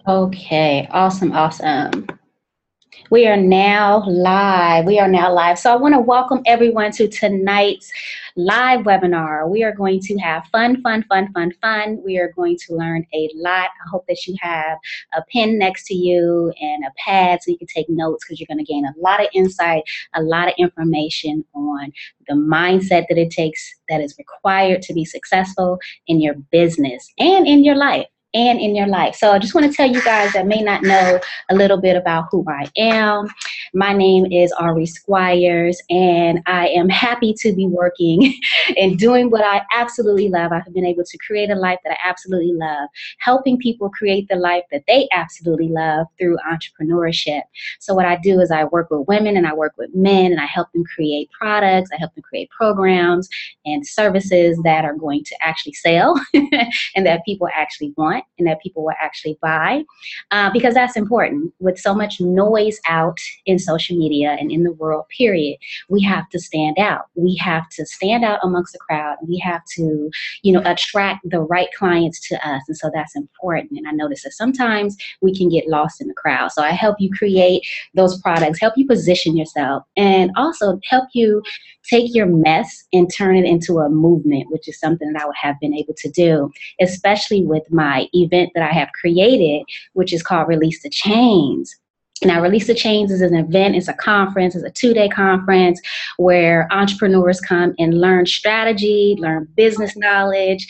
Okay, awesome, awesome. We are now live. We are now live. So I want to welcome everyone to tonight's live webinar. We are going to have fun, fun, fun, fun, fun. We are going to learn a lot. I hope that you have a pen next to you and a pad so you can take notes, because you're going to gain a lot of insight, a lot of information on the mindset that it takes, that is required to be successful in your business and in your life. So I just want to tell you guys that may not know a little bit about who I am. My name is Ari Squires, and I am happy to be working and doing what I absolutely love. I have been able to create a life that I absolutely love, helping people create the life that they absolutely love through entrepreneurship. So what I do is I work with women and I work with men, and I help them create products. I help them create programs and services that are going to actually sell and that people actually want and that people will actually buy, because that's important. With so much noise out in social media and in the world, period, we have to stand out. We have to stand out amongst the crowd. We have to, attract the right clients to us. And so that's important. And I notice that sometimes we can get lost in the crowd. So I help you create those products, help you position yourself, and also help you take your mess and turn it into a movement, which is something that I would have been able to do, especially with my event that I have created, which is called Release the Chains. Now, Release the Chains is an event, it's a conference, it's a 2-day conference where entrepreneurs come and learn strategy, learn business knowledge,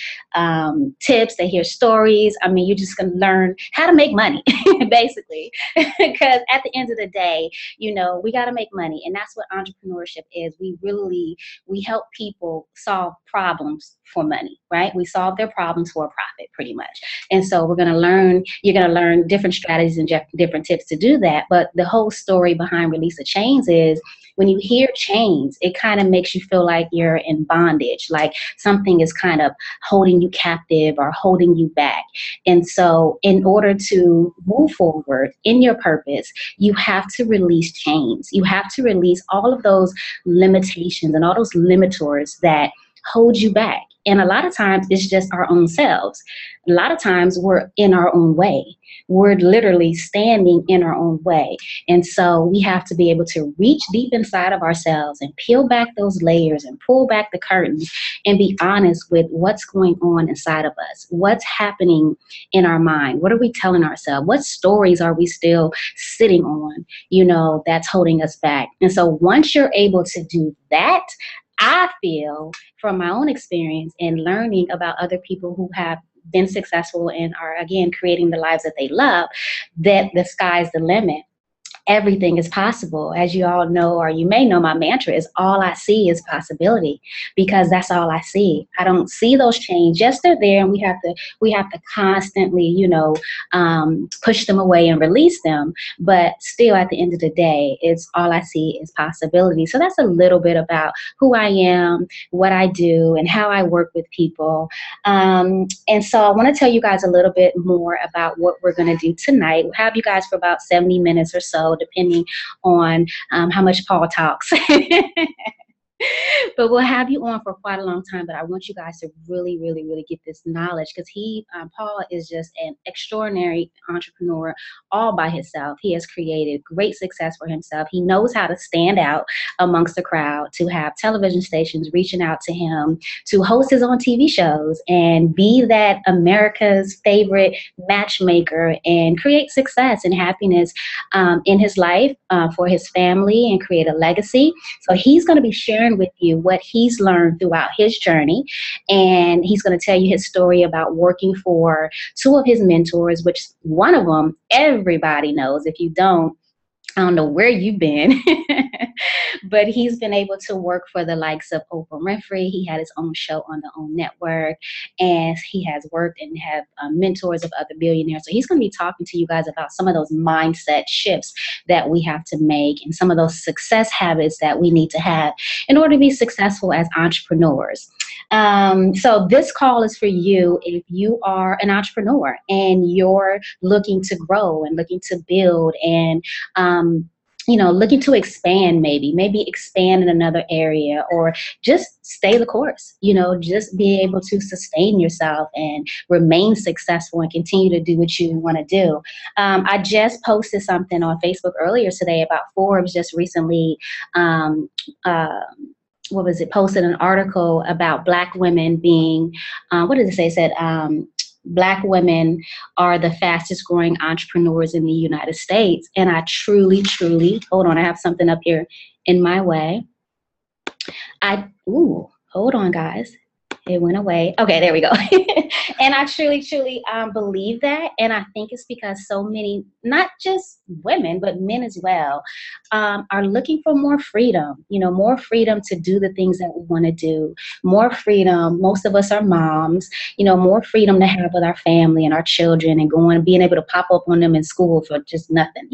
tips, they hear stories. I mean, you're just going to learn how to make money, basically, because at the end of the day, we got to make money. And that's what entrepreneurship is. We help people solve problems for money, right? We solve their problems for a profit, pretty much. And so you're going to learn different strategies and different tips to do that. But the whole story behind Release the Chains is, when you hear chains, it kind of makes you feel like you're in bondage, like something is kind of holding you captive or holding you back. And so in order to move forward in your purpose, you have to release chains. You have to release all of those limitations and all those limiters that hold you back. And a lot of times it's just our own selves. A lot of times we're in our own way. We're literally standing in our own way. And so we have to be able to reach deep inside of ourselves and peel back those layers and pull back the curtains and be honest with what's going on inside of us. What's happening in our mind? What are we telling ourselves? What stories are we still sitting on, that's holding us back? And so once you're able to do that, I feel from my own experience and learning about other people who have been successful and are, again, creating the lives that they love, that the sky's the limit. Everything is possible. As you all know, or you may know, my mantra is all I see is possibility, because that's all I see. I don't see those chains. Yes, they're there, and we have to constantly, push them away and release them. But still, at the end of the day, it's all I see is possibility. So that's a little bit about who I am, what I do, and how I work with people. And so I want to tell you guys a little bit more about what we're going to do tonight. We'll have you guys for about 70 minutes or so, depending on how much Paul talks. But we'll have you on for quite a long time. But I want you guys to really, really, really get this knowledge, because Paul is just an extraordinary entrepreneur all by himself. He has created great success for himself. He knows how to stand out amongst the crowd, to have television stations reaching out to him, to host his own TV shows and be that America's favorite matchmaker and create success and happiness in his life for his family and create a legacy. So he's going to be sharing with you what he's learned throughout his journey, and he's going to tell you his story about working for two of his mentors, which one of them everybody knows. If you don't, I don't know where you've been, but he's been able to work for the likes of Oprah Winfrey. He had his own show on the OWN network, and he has worked and have mentors of other billionaires. So he's going to be talking to you guys about some of those mindset shifts that we have to make and some of those success habits that we need to have in order to be successful as entrepreneurs. So this call is for you if you are an entrepreneur and you're looking to grow and looking to build and looking to expand, maybe expand in another area, or just stay the course, just be able to sustain yourself and remain successful and continue to do what you want to do. I just posted something on Facebook earlier today about Forbes just recently, what was it, posted an article about Black women being, what did it say? It said, Black women are the fastest growing entrepreneurs in the United States. And I truly, hold on, I have something up here in my way. Hold on, guys. It went away. Okay, there we go. And I truly believe that. And I think it's because so many, not just women, but men as well, are looking for more freedom, more freedom to do the things that we want to do, more freedom. Most of us are moms, more freedom to have with our family and our children and being able to pop up on them in school for just nothing,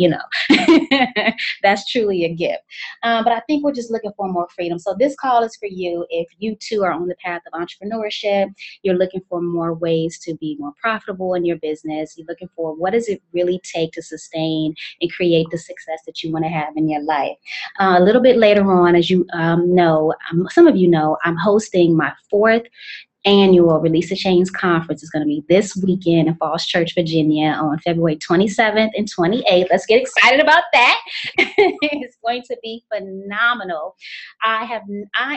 That's truly a gift. But I think we're just looking for more freedom. So this call is for you. If you too are on the path of entrepreneurship, you're looking for more ways to be more profitable in your business, you're looking for what does it really take to sustain and create the success that you want to have in your life. A little bit later on, as you know, some of you know, I'm hosting my 4th annual Release the Chains conference. Is going to be this weekend in Falls Church, Virginia on February 27th and 28th. Let's get excited about that. It's going to be phenomenal. I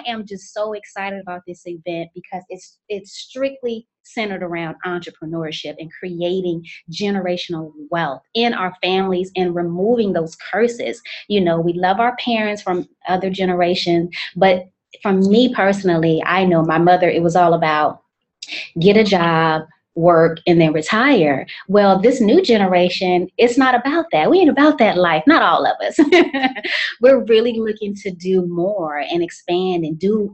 am just so excited about this event because it's strictly centered around entrepreneurship and creating generational wealth in our families and removing those curses. We love our parents from other generations, but for me personally, I know my mother, it was all about get a job, work, and then retire. Well, this new generation, it's not about that. We ain't about that life. Not all of us. We're really looking to do more and expand and do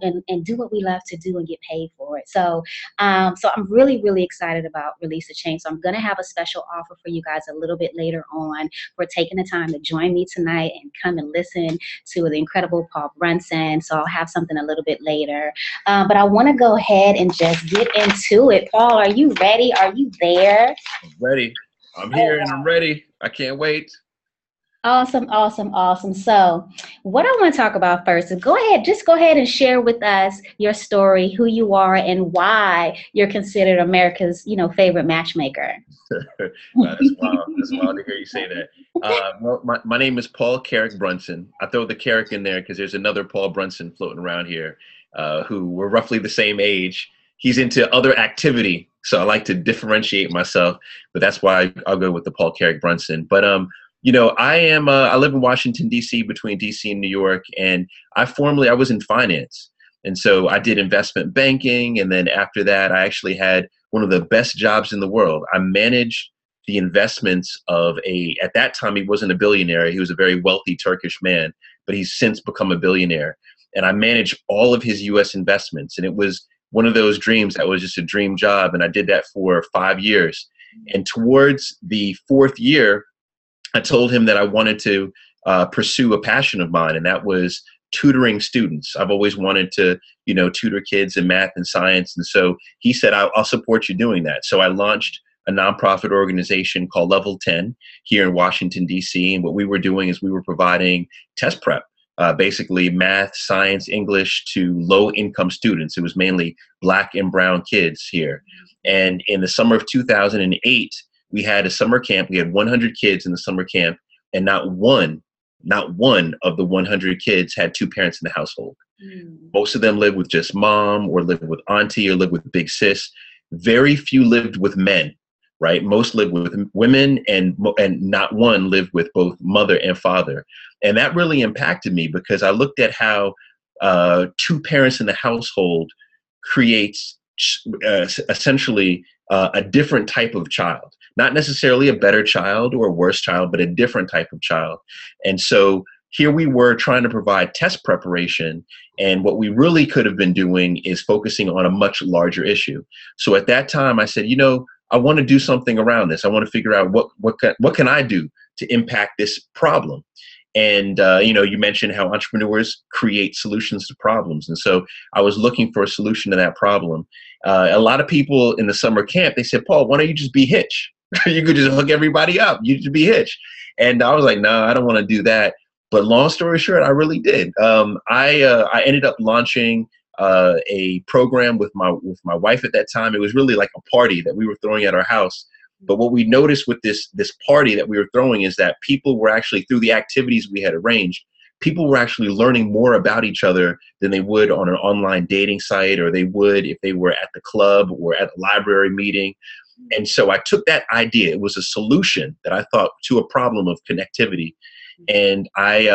what we love to do and get paid for it. So I'm really, really excited about Release the Chain. So I'm going to have a special offer for you guys a little bit later on for taking the time to join me tonight and come and listen to the incredible Paul Brunson. So I'll have something a little bit later. But I want to go ahead and just get into it. Paul, are you ready? Are you there? I'm ready. I'm here and I'm ready. I can't wait. Awesome. So what I want to talk about first is go ahead and share with us your story, who you are, and why you're considered America's, favorite matchmaker. That's wild. That's wild to hear you say that. Well, my name is Paul Carrick Brunson. I throw the Carrick in there because there's another Paul Brunson floating around here who were roughly the same age. He's into other activity, so I like to differentiate myself, but that's why I'll go with the Paul Carrick Brunson. But I live in Washington, D.C., between D.C. and New York, and I was in finance. And so I did investment banking, and then after that, I actually had one of the best jobs in the world. I managed the investments at that time, he wasn't a billionaire. He was a very wealthy Turkish man, but he's since become a billionaire. And I managed all of his U.S. investments, and it was one of those dreams that was just a dream job. And I did that for 5 years. And towards the 4th year, I told him that I wanted to pursue a passion of mine, and that was tutoring students. I've always wanted to, tutor kids in math and science. And so he said, I'll support you doing that. So I launched a nonprofit organization called Level 10 here in Washington, D.C. And what we were doing is we were providing test prep. Basically math, science, English to low-income students. It was mainly Black and brown kids here. And in the summer of 2008, we had a summer camp. We had 100 kids in the summer camp, and not one of the 100 kids had 2 parents in the household. Most of them lived with just mom, or lived with auntie, or lived with big sis. Very few lived with men, right? Most lived with women, and not one lived with both mother and father. And that really impacted me because I looked at how 2 parents in the household creates essentially a different type of child, not necessarily a better child or a worse child, but a different type of child. And so here we were trying to provide test preparation, and what we really could have been doing is focusing on a much larger issue. So at that time I said, I want to do something around this. I want to figure out what can I do to impact this problem. And, you mentioned how entrepreneurs create solutions to problems. And so I was looking for a solution to that problem. A lot of people in the summer camp, they said, Paul, why don't you just be Hitch? You could just hook everybody up. You just be Hitch. And I was like, no, I don't want to do that. But long story short, I really did. I ended up launching a program with my wife at that time. It was really like a party that we were throwing at our house. But what we noticed with this party that we were throwing is that people were actually, through the activities we had arranged, people were actually learning more about each other than they would on an online dating site, or they would if they were at the club or at a library meeting. And so I took that idea. It was a solution that I thought to a problem of connectivity. And I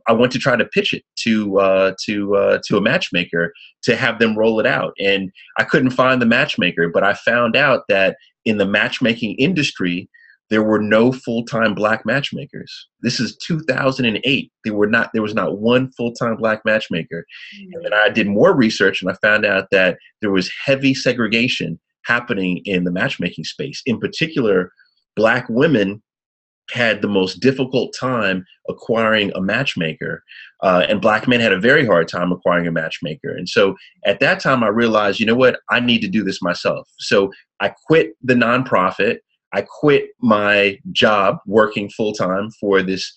went to try to pitch it to a matchmaker to have them roll it out. And I couldn't find the matchmaker, but I found out that in the matchmaking industry, there were no full-time Black matchmakers. This is 2008. There was not one full-time Black matchmaker. And then I did more research, and I found out that there was heavy segregation happening in the matchmaking space. In particular, Black women had the most difficult time acquiring a matchmaker, and Black men had a very hard time acquiring a matchmaker. And so at that time, I realized, you know what, I need to do this myself. So I quit the nonprofit. I quit my job working full-time for this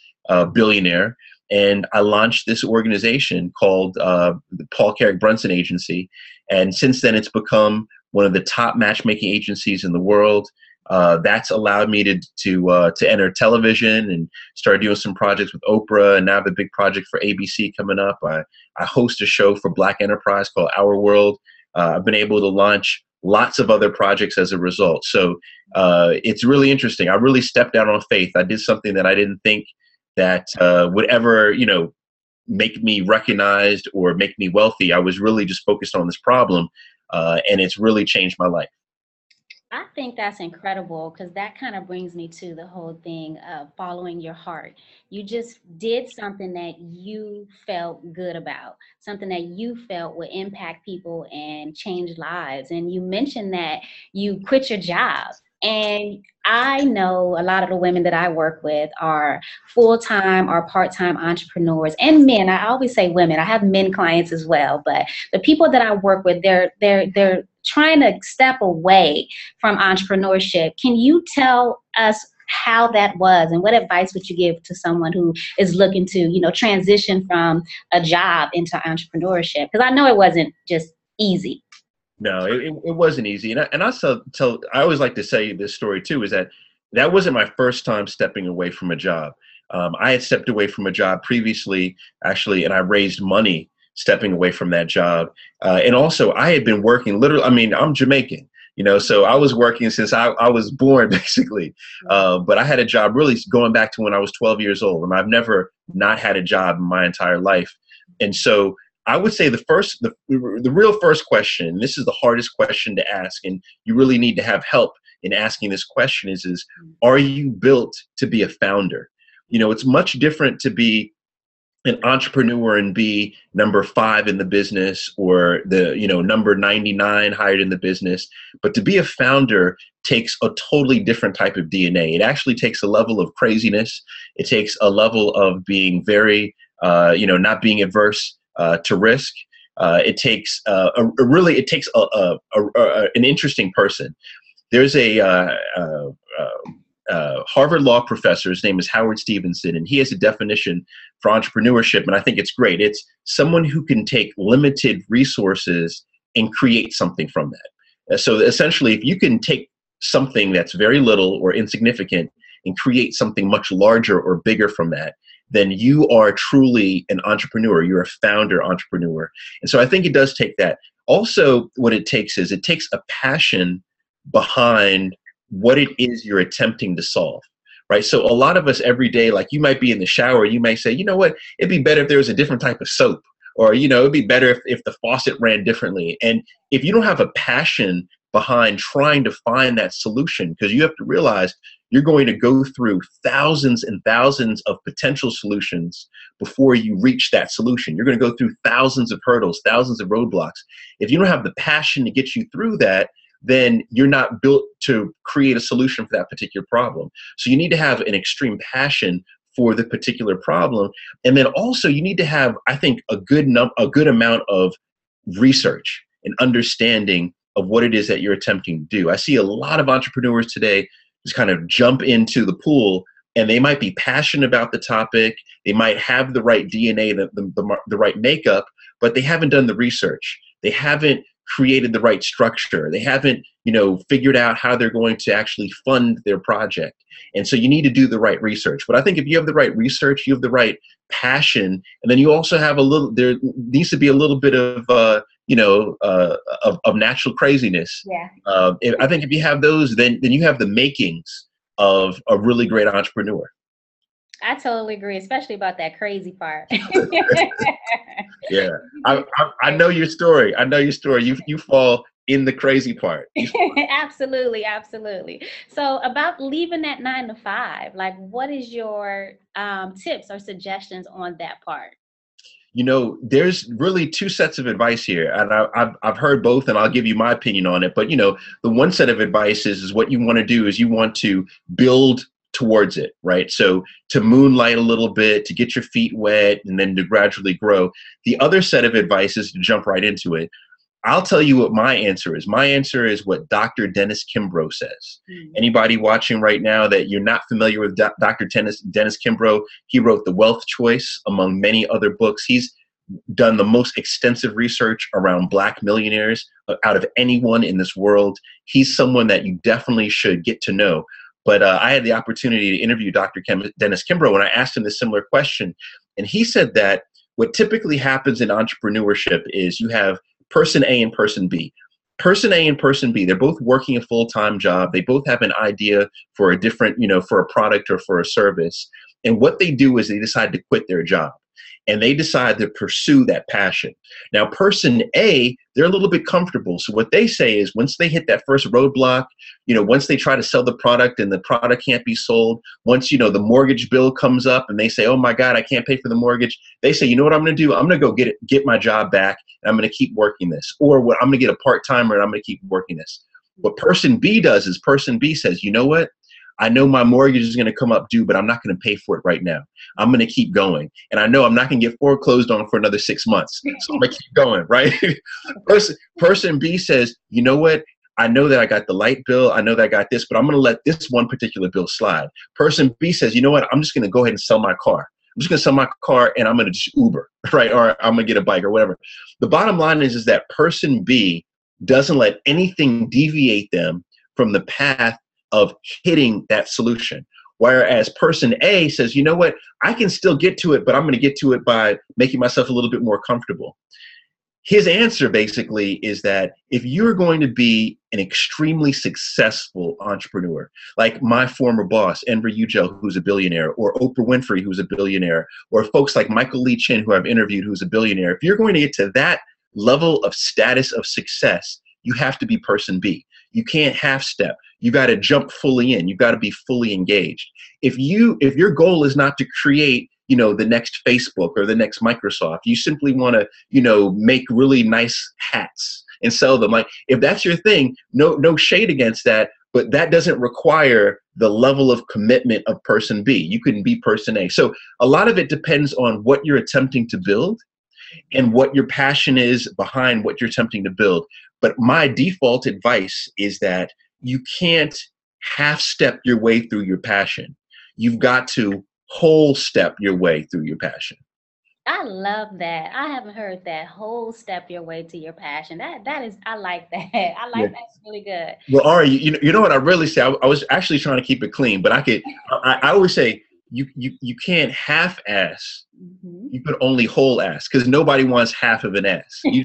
billionaire, and I launched this organization called the Paul Carrick Brunson Agency. And since then, it's become one of the top matchmaking agencies in the world. That's allowed me to enter television and start doing some projects with Oprah, and now I have a big project for ABC coming up. I host a show for Black Enterprise called Our World. I've been able to launch lots of other projects as a result. So it's really interesting. I really stepped out on faith. I did something that I didn't think that would ever, make me recognized or make me wealthy. I was really just focused on this problem, and it's really changed my life. I think that's incredible, because that kind of brings me to the whole thing of following your heart. You just did something that you felt good about, something that you felt would impact people and change lives. And you mentioned that you quit your job. And I know a lot of the women that I work with are full-time or part-time entrepreneurs, and men. I always say women. I have men clients as well, but the people that I work with, they're trying to step away from entrepreneurship. Can you tell us how that was, and what advice would you give to someone who is looking to, transition from a job into entrepreneurship? Because I know it wasn't just easy. No, it wasn't easy. And I always like to say this story too, is that wasn't my first time stepping away from a job. I had stepped away from a job previously, actually, and I raised money stepping away from that job. And also I had been working literally, I'm Jamaican, so I was working since I was born, basically. But I had a job really going back to when I was 12 years old, and I've never not had a job in my entire life. And so I would say the real first question, and this is the hardest question to ask, and you really need to have help in asking this question, is are you built to be a founder? It's much different to be an entrepreneur and be number 5 in the business, or the number 99 hired in the business. But to be a founder takes a totally different type of DNA. It actually takes a level of craziness. It takes a level of being very not being adverse to risk. It takes an interesting person. There's a Harvard law professor. His name is Howard Stevenson, and he has a definition for entrepreneurship, and I think it's great. It's someone who can take limited resources and create something from that. So essentially, if you can take something that's very little or insignificant and create something much larger or bigger from that, then you are truly an entrepreneur. You're a founder entrepreneur. And so I think it does take that. Also, what it takes is a passion behind what it is you're attempting to solve, right? So a lot of us every day, like, you might be in the shower, you may say, you know what, it'd be better if there was a different type of soap, or, it'd be better if the faucet ran differently. And if you don't have a passion behind trying to find that solution, because you have to realize you're going to go through thousands and thousands of potential solutions before you reach that solution. You're going to go through thousands of hurdles, thousands of roadblocks. If you don't have the passion to get you through that, then you're not built to create a solution for that particular problem. So you need to have an extreme passion for the particular problem. And then also you need to have, I think, a good amount of research and understanding of what it is that you're attempting to do. I see a lot of entrepreneurs today just kind of jump into the pool and they might be passionate about the topic. They might have the right DNA, the right makeup, but they haven't done the research. They haven't created the right structure. They haven't, figured out how they're going to actually fund their project. And so you need to do the right research. But I think if you have the right research, you have the right passion, and then you also have there needs to be a little bit of, of natural craziness. Yeah. I think if you have those, then you have the makings of a really great entrepreneur. I totally agree, especially about that crazy part. Yeah, I know your story. I know your story. You fall in the crazy part. Absolutely, absolutely. So about leaving that 9 to 5, like, what is your tips or suggestions on that part? There's really two sets of advice here, and I've heard both, and I'll give you my opinion on it. But the one set of advice is what you want to do is you want to build towards it, right? So to moonlight a little bit, to get your feet wet, and then to gradually grow. The other set of advice is to jump right into it. I'll tell you what my answer is. My answer is what Dr. Dennis Kimbro says. Mm-hmm. Anybody watching right now that you're not familiar with Dr. Dennis Kimbro, he wrote The Wealth Choice, among many other books. He's done the most extensive research around Black millionaires out of anyone in this world. He's someone that you definitely should get to know. But I had the opportunity to interview Dr. Dennis Kimbro, and I asked him this similar question. And he said that what typically happens in entrepreneurship is you have person A and person B. Person A and person B, they're both working a full-time job. They both have an idea for a different, for a product or for a service. And what they do is they decide to quit their job, and they decide to pursue that passion. Now, person A, they're a little bit comfortable. So what they say is once they hit that first roadblock, once they try to sell the product and the product can't be sold, once, the mortgage bill comes up and they say, oh my God, I can't pay for the mortgage. They say, you know what I'm going to do? I'm going to go get my job back, and I'm going to keep working this. Or what, I'm going to get a part-timer and I'm going to keep working this. What person B does is person B says, you know what? I know my mortgage is going to come up due, but I'm not going to pay for it right now. I'm going to keep going. And I know I'm not going to get foreclosed on for another 6 months. So I'm going to keep going, right? Person B says, you know what? I know that I got the light bill. I know that I got this, but I'm going to let this one particular bill slide. Person B says, you know what? I'm just going to go ahead and sell my car. I'm just going to sell my car and I'm going to just Uber, right? Or I'm going to get a bike or whatever. The bottom line is that person B doesn't let anything deviate them from the path of hitting that solution. Whereas person A says, you know what, I can still get to it, but I'm going to get to it by making myself a little bit more comfortable. His answer basically is that if you're going to be an extremely successful entrepreneur, like my former boss, Enver Ugel, who's a billionaire, or Oprah Winfrey, who's a billionaire, or folks like Michael Lee Chin, who I've interviewed, who's a billionaire, if you're going to get to that level of status of success, you have to be person B. You can't half step. You got to jump fully in. You got to be fully engaged. If your goal is not to create, the next Facebook or the next Microsoft, you simply want to, make really nice hats and sell them. Like, if that's your thing, no shade against that, but that doesn't require the level of commitment of person B. You can be person A. So a lot of it depends on what you're attempting to build and what your passion is behind what you're attempting to build. But my default advice is that you can't half step your way through your passion. You've got to whole step your way through your passion. I love that. I haven't heard that, whole step your way to your passion. That is, I like that. I like that. It's really good. Well, Ari, you know what I really say? I was actually trying to keep it clean, but I always say you can't half ass. Mm-hmm. You could only whole ass, because nobody wants half of an ass. You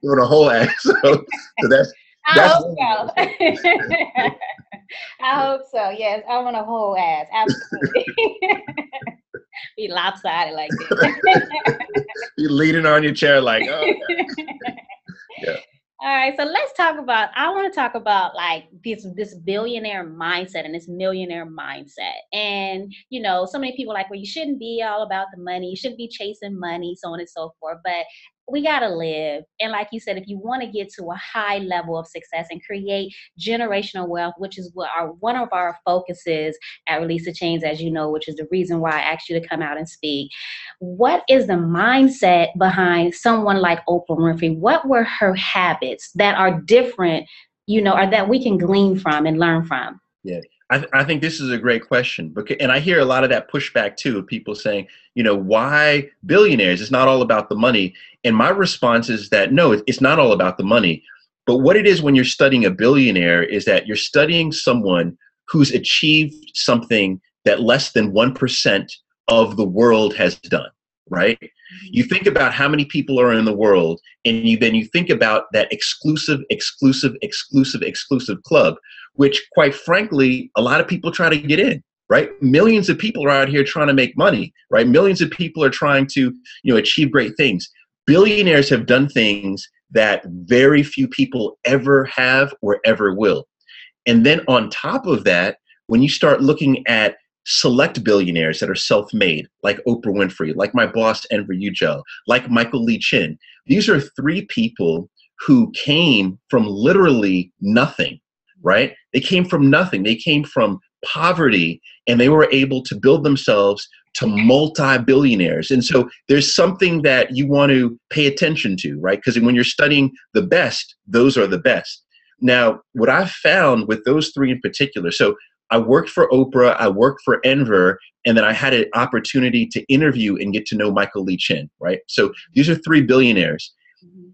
want a whole ass. So that's I hope so. I hope so. Yes, I want a whole ass. Absolutely. Be lopsided like this. You're leaning on your chair like, oh. Yeah. All right, so I want to talk about like this billionaire mindset and this millionaire mindset. And, so many people like, well, you shouldn't be all about the money. You shouldn't be chasing money, so on and so forth. But we got to live. And like you said, if you want to get to a high level of success and create generational wealth, which is what one of our focuses at Release the Chains, as you know, which is the reason why I asked you to come out and speak. What is the mindset behind someone like Oprah Winfrey? What were her habits that are different, or that we can glean from and learn from? Yeah. I think this is a great question, and I hear a lot of that pushback too, of people saying, why billionaires? It's not all about the money. And my response is that no, it's not all about the money. But what it is when you're studying a billionaire is that you're studying someone who's achieved something that less than 1% of the world has done, right? You think about how many people are in the world, and then you think about that exclusive club, which quite frankly, a lot of people try to get in, right? Millions of people are out here trying to make money, right? Millions of people are trying to, achieve great things. Billionaires have done things that very few people ever have or ever will. And then on top of that, when you start looking at select billionaires that are self-made, like Oprah Winfrey, like my boss, Enver Yücel, like Michael Lee Chin, these are three people who came from literally nothing, right? They came from nothing. They came from poverty, and they were able to build themselves to multi-billionaires. And so there's something that you want to pay attention to, right? Because when you're studying the best, those are the best. Now, what I've found with those three in particular, so I worked for Oprah, I worked for Enver, and then I had an opportunity to interview and get to know Michael Lee Chin, right? So these are three billionaires.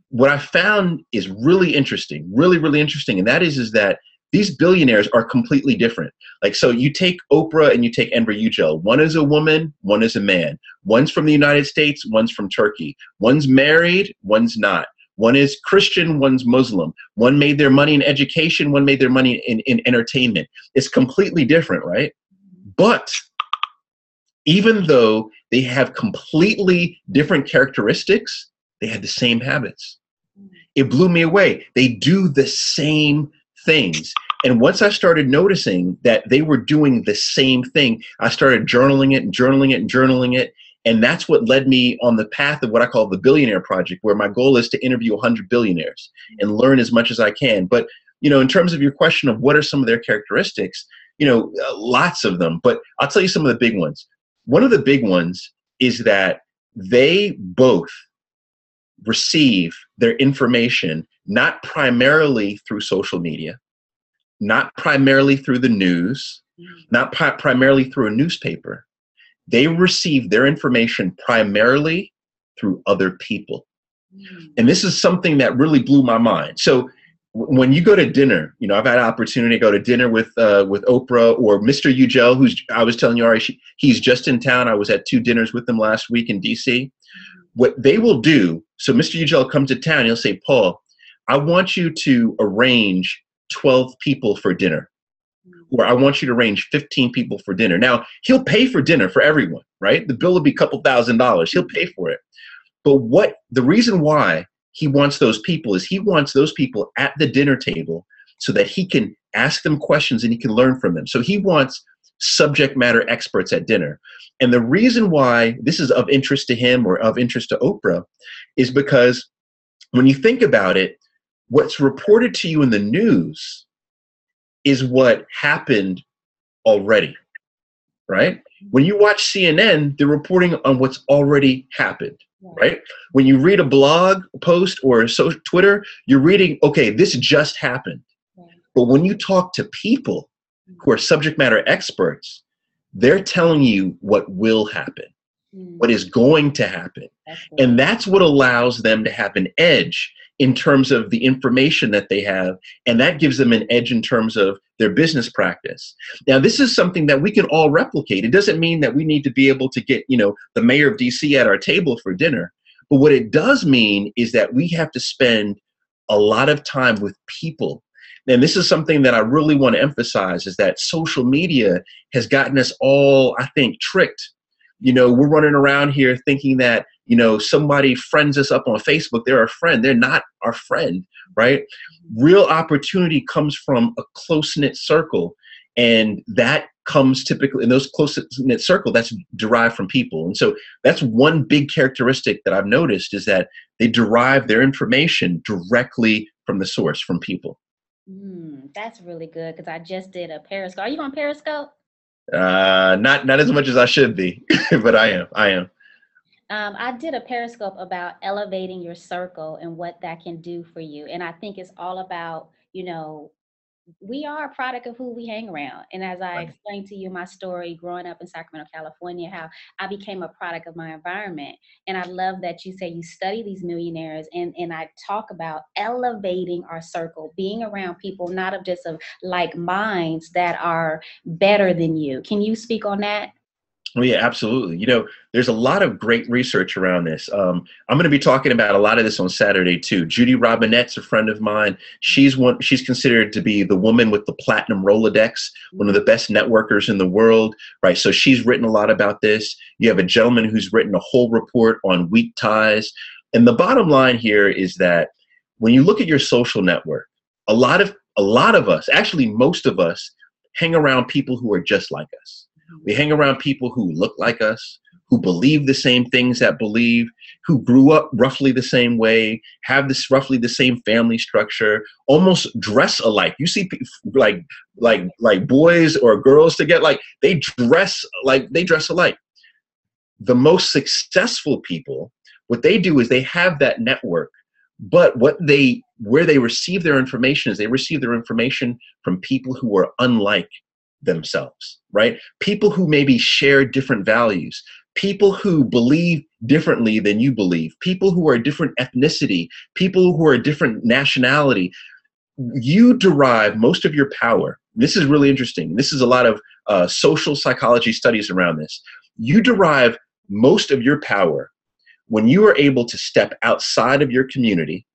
What I found is really interesting, really interesting, and that is that these billionaires are completely different. Like, so you take Oprah and you take Enver Yücel. One is a woman, one is a man. One's from the United States, one's from Turkey. One's married, one's not. One is Christian, one's Muslim. One made their money in education, one made their money in entertainment. It's completely different, right? But even though they have completely different characteristics, they have the same habits. It blew me away. They do the same things. And once I started noticing that they were doing the same thing, I started journaling it. And that's what led me on the path of what I call the Billionaire Project, where my goal is to interview 100 billionaires and learn as much as I can. But, in terms of your question of what are some of their characteristics, lots of them. But I'll tell you some of the big ones. One of the big ones is that they both receive their information not primarily through social media, not primarily through the news, not primarily through a newspaper. They receive their information primarily through other people. And this is something that really blew my mind. So when you go to dinner, I've had an opportunity to go to dinner with Oprah or Mr. Yücel, who's, I was telling you, Ari, he's just in town. I was at 2 dinners with him last week in DC. What they will do, so Mr. Yücel comes to town, he'll say, Paul, I want you to arrange 12 people for dinner, or I want you to arrange 15 people for dinner. Now, he'll pay for dinner for everyone, right? The bill will be a couple $1,000s. He'll pay for it. But the reason why he wants those people is he wants those people at the dinner table so that he can ask them questions and he can learn from them. So he wants subject matter experts at dinner. And the reason why this is of interest to him or of interest to Oprah is because when you think about it, what's reported to you in the news is what happened already, right? When you watch CNN, they're reporting on what's already happened, right? When you read a blog post or Twitter, you're reading, okay, this just happened. But when you talk to people who are subject matter experts, they're telling you what will happen, what is going to happen. And that's what allows them to have an edge in terms of the information that they have. And that gives them an edge in terms of their business practice. Now, this is something that we can all replicate. It doesn't mean that we need to be able to get, the mayor of DC at our table for dinner. But what it does mean is that we have to spend a lot of time with people. And this is something that I really want to emphasize, is that social media has gotten us all, I think, tricked. We're running around here thinking that, somebody friends us up on Facebook, they're our friend. They're not our friend, right? Real opportunity comes from a close-knit circle. And that comes typically in those close-knit circle, that's derived from people. And so that's one big characteristic that I've noticed, is that they derive their information directly from the source, from people. That's really good, because I just did a Periscope. Are you on Periscope? Not as much as I should be, but I am. I did a Periscope about elevating your circle and what that can do for you. And I think it's all about, we are a product of who we hang around. And as I explained to you my story growing up in Sacramento, California, how I became a product of my environment. And I love that you say you study these millionaires, and I talk about elevating our circle, being around people not of just of like minds that are better than you. Can you speak on that? Oh, yeah, absolutely. You know, there's a lot of great research around this. I'm going to be talking about a lot of this on Saturday too. Judy Robinette's a friend of mine. She's considered to be the woman with the platinum Rolodex, one of the best networkers in the world, right? So she's written a lot about this. You have a gentleman who's written a whole report on weak ties. And the bottom line here is that when you look at your social network, a lot of us, actually most of us, hang around people who are just like us. We hang around people who look like us, who believe the same things that believe, who grew up roughly the same way, have this roughly the same family structure, almost dress alike. You see like boys or girls together, like they dress alike. The most successful people, what they do is they have that network, but where they receive their information is they receive their information from people who are unlike themselves, right? People who maybe share different values, people who believe differently than you believe, people who are a different ethnicity, people who are a different nationality. You derive most of your power. This is really interesting. This is a lot of social psychology studies around this. You derive most of your power when you are able to step outside of your community,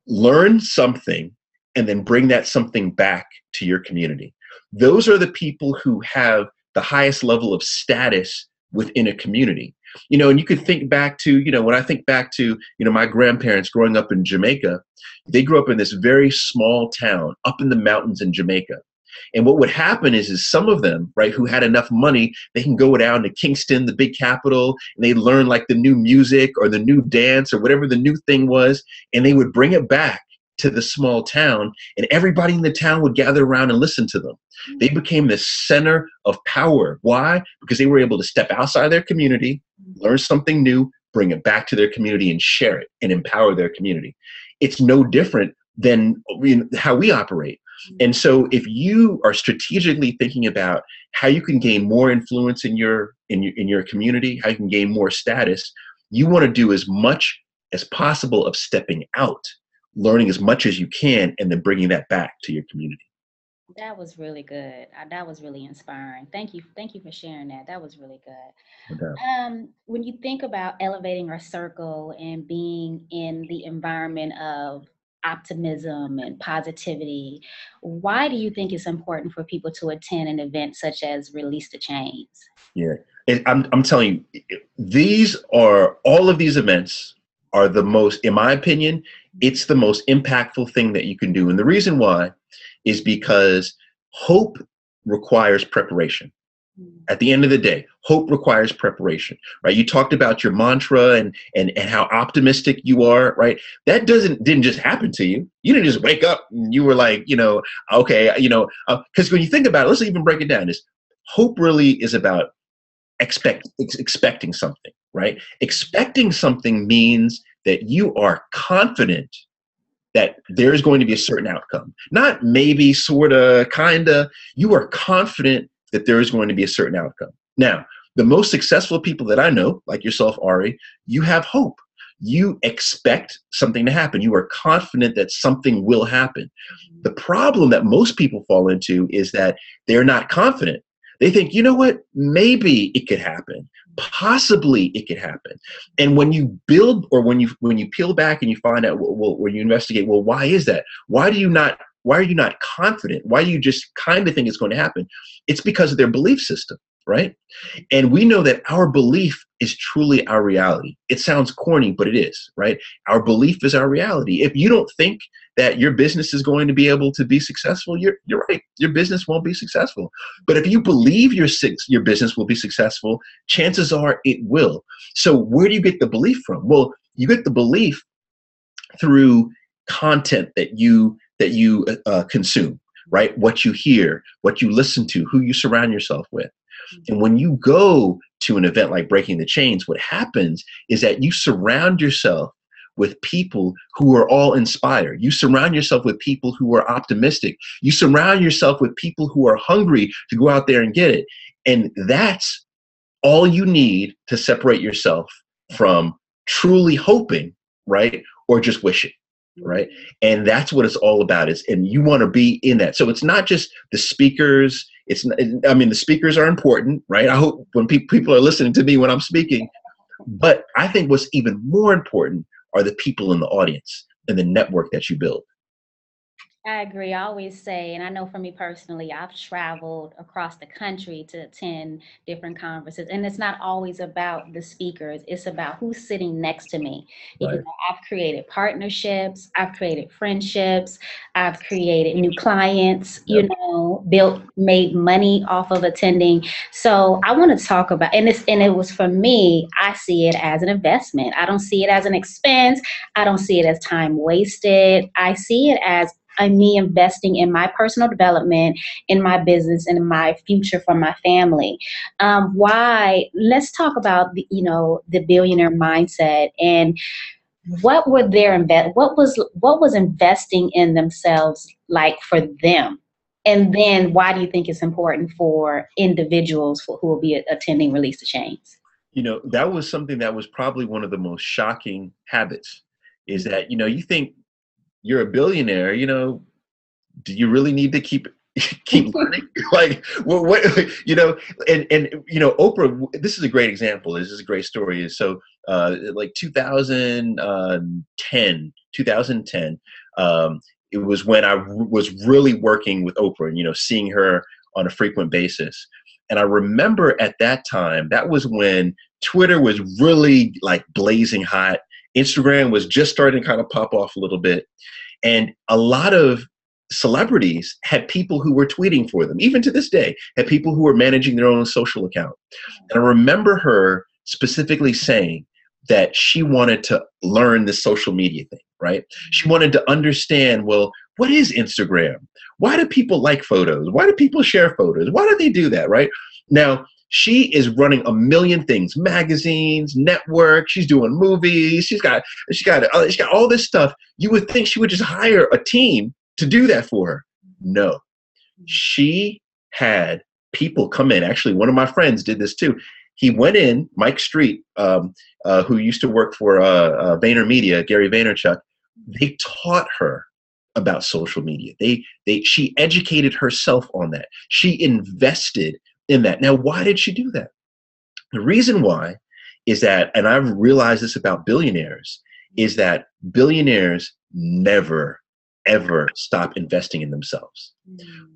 learn something, and then bring that something back to your community. Those are the people who have the highest level of status within a community. You know, and you could think back to, you know, when I think back to, you know, my grandparents growing up in Jamaica, they grew up in this very small town up in the mountains in Jamaica. And what would happen is some of them, right, who had enough money, they can go down to Kingston, the big capital, and they learn like the new music or the new dance or whatever the new thing was, and they would bring it back to the small town, and everybody in the town would gather around and listen to them. They became the center of power. Why? Because they were able to step outside their community, learn something new, bring it back to their community and share it and empower their community. It's no different than how we operate. And so if you are strategically thinking about how you can gain more influence in your community, how you can gain more status, you want to do as much as possible of stepping out, learning as much as you can, and then bringing that back to your community. That was really good. That was really inspiring. Thank you. Thank you for sharing that. That was really good. Okay. When you think about elevating our circle and being in the environment of optimism and positivity, why do you think it's important for people to attend an event such as Release the Chains? Yeah, I'm telling you, all of these events are the most, in my opinion, it's the most impactful thing that you can do. And the reason why is because hope requires preparation. At the end of the day, hope requires preparation, right? You talked about your mantra and how optimistic you are, right? That didn't just happen to you. You didn't just wake up and you were like, okay, because when you think about it, let's even break it down. Hope really is about expecting something, right? Expecting something means that you are confident that there's going to be a certain outcome. Not maybe, sort of, kind of. You are confident that there is going to be a certain outcome. Now, the most successful people that I know, like yourself, Ari, you have hope. You expect something to happen. You are confident that something will happen. The problem that most people fall into is that they're not confident. They think, you know what, maybe it could happen. Possibly it could happen. And when you build, or when you peel back and you find out, when you investigate, well, why is that? Why are you not confident? Why do you just kind of think it's going to happen? It's because of their belief system, right? And we know that our belief is truly our reality. It sounds corny, but it is, right? Our belief is our reality. If you don't think that your business is going to be able to be successful, you're right. Your business won't be successful. But if you believe your business will be successful, chances are it will. So where do you get the belief from? Well, you get the belief through content that you consume, right? What you hear, what you listen to, who you surround yourself with. And when you go to an event like Breaking the Chains, what happens is that you surround yourself with people who are all inspired. You surround yourself with people who are optimistic. You surround yourself with people who are hungry to go out there and get it. And that's all you need to separate yourself from truly hoping, right? Or just wishing, right? And that's what it's all about and you want to be in that. So it's not just the speakers. The speakers are important, right? I hope when people are listening to me when I'm speaking, but I think what's even more important are the people in the audience and the network that you build. I agree. I always say, and I know for me personally, I've traveled across the country to attend different conferences, and it's not always about the speakers. It's about who's sitting next to me. Right. I've created partnerships, I've created friendships, I've created new clients, Yep. made money off of attending. So I want to talk about, and it was for me, I see it as an investment. I don't see it as an expense. I don't see it as time wasted. I see it as me investing in my personal development, in my business, and in my future for my family. Let's talk about the billionaire mindset and what was investing in themselves like for them, and then why do you think it's important for individuals who will be attending Release the Chains? That was something that was probably one of the most shocking habits. Is that you think you're a billionaire, do you really need to keep learning? Like, what Oprah, this is a great example. This is a great story. So, like 2010, it was when I was really working with Oprah, seeing her on a frequent basis. And I remember at that time, that was when Twitter was really like blazing hot. Instagram was just starting to kind of pop off a little bit. And a lot of celebrities had people who were tweeting for them, even to this day, had people who were managing their own social account. And I remember her specifically saying that she wanted to learn the social media thing, right? She wanted to understand, well, what is Instagram? Why do people like photos? Why do people share photos? Why do they do that, right? Now, she is running a million things, magazines, network. She's doing movies. She's got all this stuff. You would think she would just hire a team to do that for her. No, she had people come in. Actually, one of my friends did this too. He went in, Mike Street, who used to work for VaynerMedia, Gary Vaynerchuk. They taught her about social media. She educated herself on that. She invested in that. Now, why did she do that? The reason why is that, and I've realized this about billionaires, is that billionaires never, ever stop investing in themselves.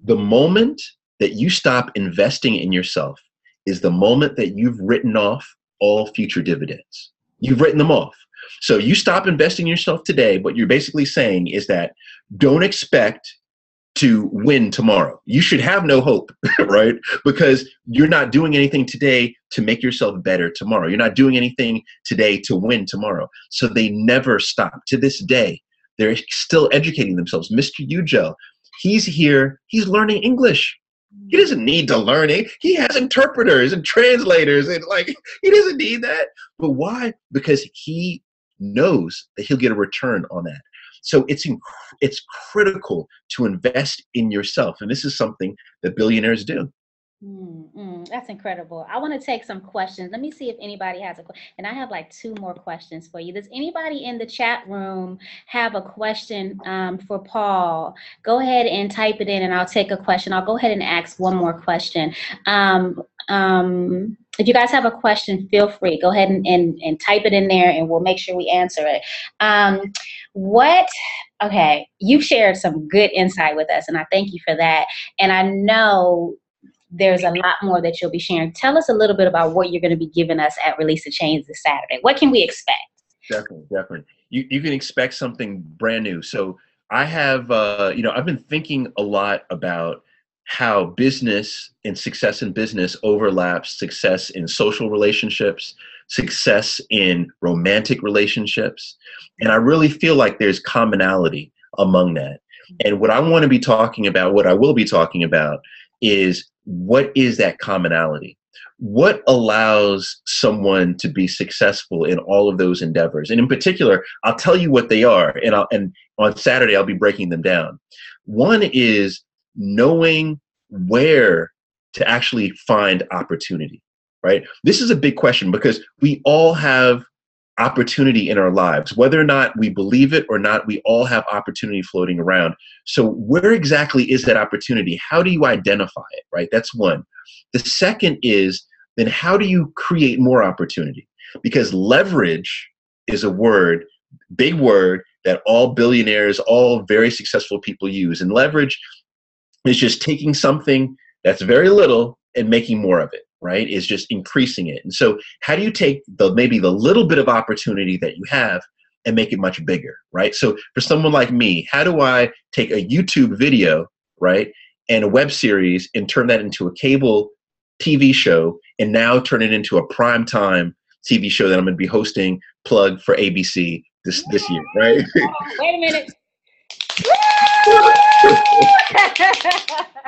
The moment that you stop investing in yourself is the moment that you've written off all future dividends. You've written them off. So you stop investing in yourself today. What you're basically saying is that don't expect to win tomorrow. You should have no hope, right? Because you're not doing anything today to make yourself better tomorrow. You're not doing anything today to win tomorrow. So they never stop. To this day, they're still educating themselves. Mr. Ugel, he's here. He's learning English. He doesn't need to learn it. He has interpreters and translators, and he doesn't need that. But why? Because he knows that he'll get a return on that. So it's critical to invest in yourself. And this is something that billionaires do. That's incredible. I want to take some questions. Let me see if anybody has a question. And I have like 2 more questions for you. Does anybody in the chat room have a question for Paul? Go ahead and type it in and I'll take a question. I'll go ahead and ask one more question. If you guys have a question, feel free. Go ahead and type it in there and we'll make sure we answer it. Okay, you've shared some good insight with us and I thank you for that. And I know there's a lot more that you'll be sharing. Tell us a little bit about what you're going to be giving us at Release the Chains this Saturday. What can we expect? Definitely. You can expect something brand new. So I have, I've been thinking a lot about how business and success in business overlaps success in social relationships, success in romantic relationships. And I really feel like there's commonality among that. And what I want to be talking about, what I will be talking about is what is that commonality? what allows someone to be successful in all of those endeavors? And in particular, I'll tell you what they are, and on Saturday I'll be breaking them down. One is knowing where to actually find opportunity, right? This is a big question because we all have opportunity in our lives. Whether or not we believe it or not, we all have opportunity floating around. So where exactly is that opportunity? How do you identify it, right? That's one. The second is, then how do you create more opportunity? Because leverage is a word, big word, that all billionaires, all very successful people use. And leverage is just taking something that's very little and making more of it, right? Is just increasing it. And so how do you take maybe the little bit of opportunity that you have and make it much bigger, right? So for someone like me, how do I take a YouTube video, right, and a web series and turn that into a cable TV show and now turn it into a primetime TV show that I'm going to be hosting, plug for ABC this year, right? Wait a minute.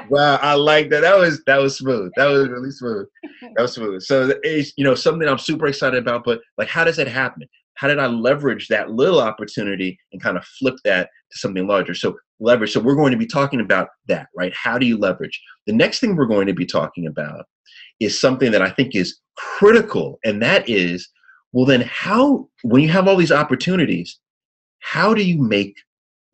Wow, I like that. That was smooth. That was really smooth. That was smooth. So it's, something I'm super excited about, but like, how does that happen? How did I leverage that little opportunity and kind of flip that to something larger? So leverage. So we're going to be talking about that, right? How do you leverage? The next thing we're going to be talking about is something that I think is critical. And that is, well, then when you have all these opportunities, how do you make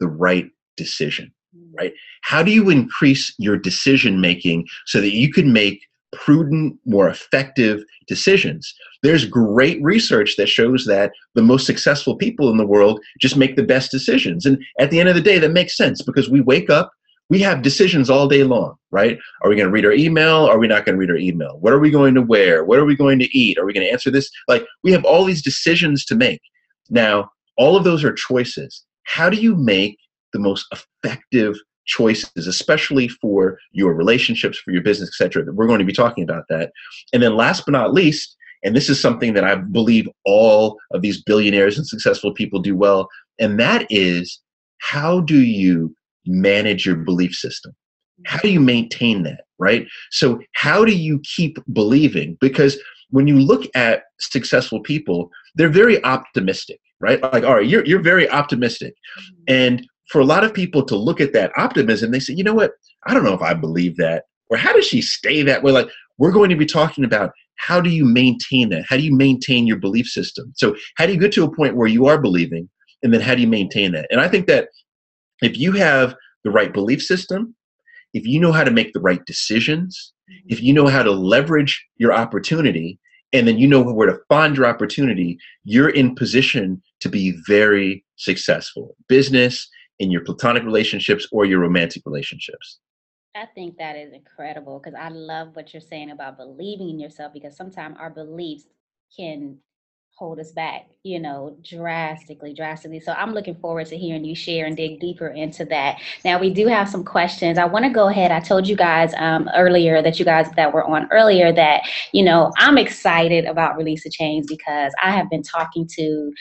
the right decision, right? How do you increase your decision making so that you can make prudent, more effective decisions? There's great research that shows that the most successful people in the world just make the best decisions. And at the end of the day, that makes sense because we wake up, we have decisions all day long, right? Are we going to read our email? Are we not going to read our email? What are we going to wear? What are we going to eat? Are we going to answer this? Like, we have all these decisions to make. Now, all of those are choices. How do you make the most effective choices, especially for your relationships, for your business, et cetera? We're going to be talking about that. And then last but not least, and this is something that I believe all of these billionaires and successful people do well, and that is, how do you manage your belief system? How do you maintain that, right? So how do you keep believing? Because when you look at successful people, they're very optimistic, right? Like, all right, you're very optimistic. And for a lot of people to look at that optimism, they say, you know what? I don't know if I believe that. Or how does she stay that way? Like, we're going to be talking about how do you maintain that? How do you maintain your belief system? So how do you get to a point where you are believing? And then how do you maintain that? And I think that if you have the right belief system, if you know how to make the right decisions, if you know how to leverage your opportunity, and then you know where to find your opportunity, you're in position to be very successful. Business, in your platonic relationships, or your romantic relationships. I think that is incredible because I love what you're saying about believing in yourself, because sometimes our beliefs can hold us back, drastically. So I'm looking forward to hearing you share and dig deeper into that. Now, we do have some questions. I want to go ahead. I told you guys earlier that you guys that were on earlier that, I'm excited about Release the Change because I have been talking to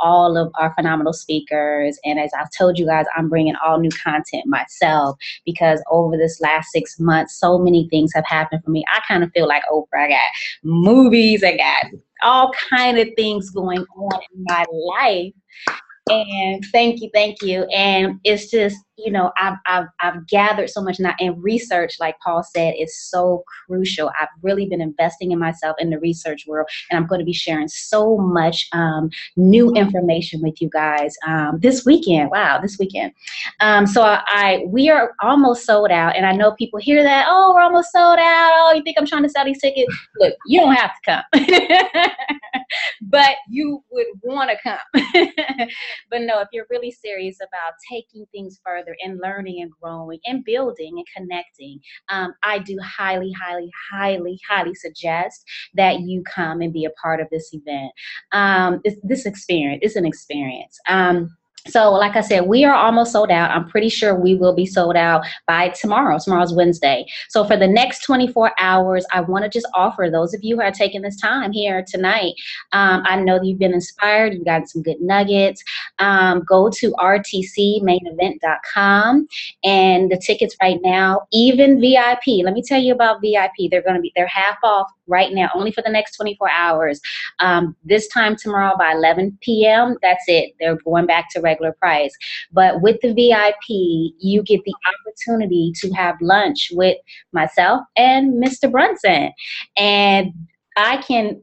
all of our phenomenal speakers. And as I've told you guys, I'm bringing all new content myself because over this last 6 months, so many things have happened for me. I kind of feel like Oprah. I got movies, I got all kind of things going on in my life. And thank you. And it's just, I've gathered so much now, and research, like Paul said, is so crucial. I've really been investing in myself in the research world, and I'm going to be sharing so much new information with you guys this weekend. Wow, this weekend. So we are almost sold out, and I know people hear that, oh, we're almost sold out. Oh, you think I'm trying to sell these tickets? Look, you don't have to come, but you would want to come. But no, if you're really serious about taking things further and learning and growing and building and connecting, I do highly suggest that you come and be a part of this event. This experience is an experience. So like I said, we are almost sold out. I'm pretty sure we will be sold out by tomorrow. Tomorrow's Wednesday. So for the next 24 hours, I want to just offer those of you who are taking this time here tonight. I know that you've been inspired. You've gotten some good nuggets. Go to rtcmainevent.com, and the tickets right now, even VIP. Let me tell you about VIP. They're half off right now, only for the next 24 hours. This time tomorrow by 11 p.m. That's it. They're going back to regular price. But with the VIP, you get the opportunity to have lunch with myself and Mr. Brunson. And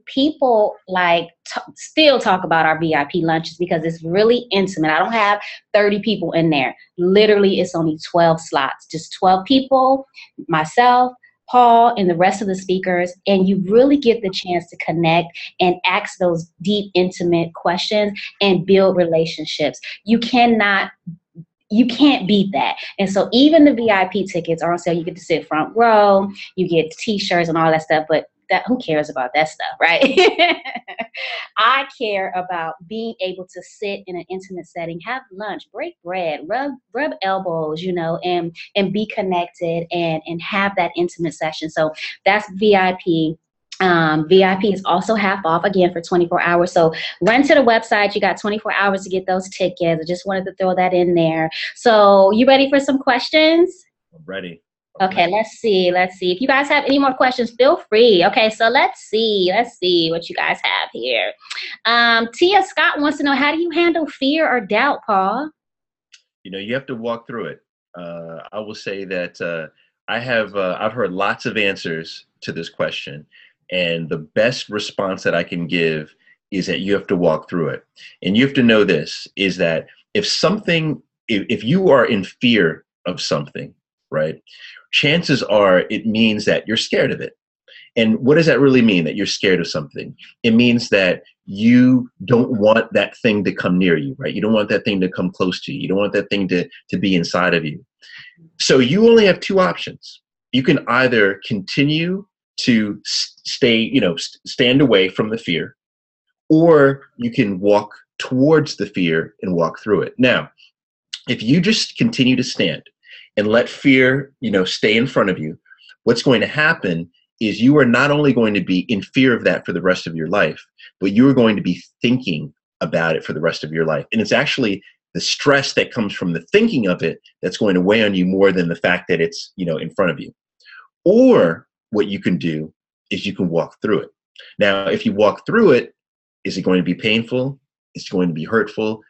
people like still talk about our VIP lunches because it's really intimate. I don't have 30 people in there. Literally, it's only 12 slots, just 12 people, myself, Paul, and the rest of the speakers, and you really get the chance to connect and ask those deep, intimate questions and build relationships. You can't beat that. And so even the VIP tickets are on sale. You get to sit front row, you get t-shirts and all that stuff, but who cares about that stuff, right? I care about being able to sit in an intimate setting, have lunch, break bread, rub elbows, and be connected and have that intimate session. So that's VIP. VIP is also half off again for 24 hours. So run to the website. You got 24 hours to get those tickets. I just wanted to throw that in there. So you ready for some questions? I'm ready. Okay, let's see. If you guys have any more questions, feel free. Okay, so let's see what you guys have here. Tia Scott wants to know, how do you handle fear or doubt, Paul? You have to walk through it. I will say that I've heard lots of answers to this question, and the best response that I can give is that you have to walk through it. And you have to know this, is that if you are in fear of something, right, chances are it means that you're scared of it. And what does that really mean, that you're scared of something? It means that you don't want that thing to come near you, right? You don't want that thing to come close to you. You don't want that thing to be inside of you. So you only have two options. You can either continue to stand away from the fear, or you can walk towards the fear and walk through it. Now, if you just continue to stand and let fear, stay in front of you, what's going to happen is you are not only going to be in fear of that for the rest of your life, but you are going to be thinking about it for the rest of your life. And it's actually the stress that comes from the thinking of it that's going to weigh on you more than the fact that it's, in front of you. Or what you can do is you can walk through it. Now, if you walk through it, is it going to be painful? Is it going to be hurtful?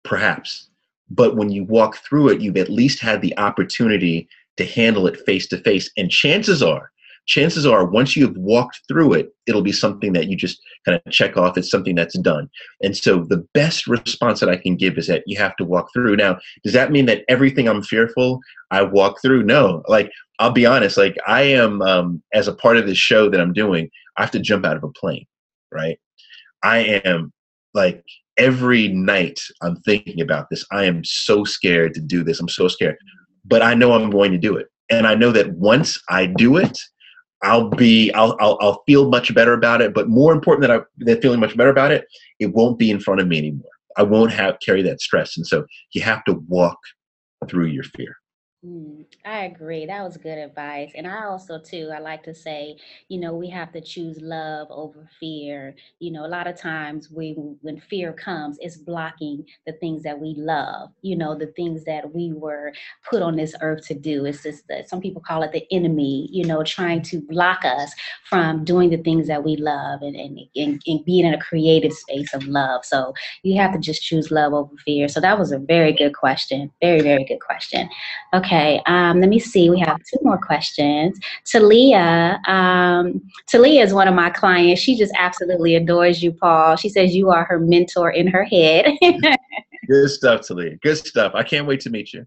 Perhaps. But when you walk through it, you've at least had the opportunity to handle it face to face. And chances are, once you have walked through it, it'll be something that you just kind of check off. It's something that's done. And so the best response that I can give is that you have to walk through. Now, does that mean that everything I'm fearful, I walk through? No. I'll be honest, I am, as a part of this show that I'm doing, I have to jump out of a plane, right? I am every night I'm thinking about this. I am so scared to do this. I'm so scared, but I know I'm going to do it. And I know that once I do it, I'll feel much better about it. But more important than feeling much better about it, it won't be in front of me anymore. I won't carry that stress. And so you have to walk through your fear. I agree. That was good advice. And I also, too, I like to say, we have to choose love over fear. A lot of times when fear comes, it's blocking the things that we love, the things that we were put on this earth to do. It's just that some people call it the enemy, trying to block us from doing the things that we love and being in a creative space of love. So you have to just choose love over fear. So that was a very good question. Very, very good question. Okay, let me see. We have two more questions. Talia is one of my clients. She just absolutely adores you, Paul. She says you are her mentor in her head. Good stuff, Talia. Good stuff. I can't wait to meet you.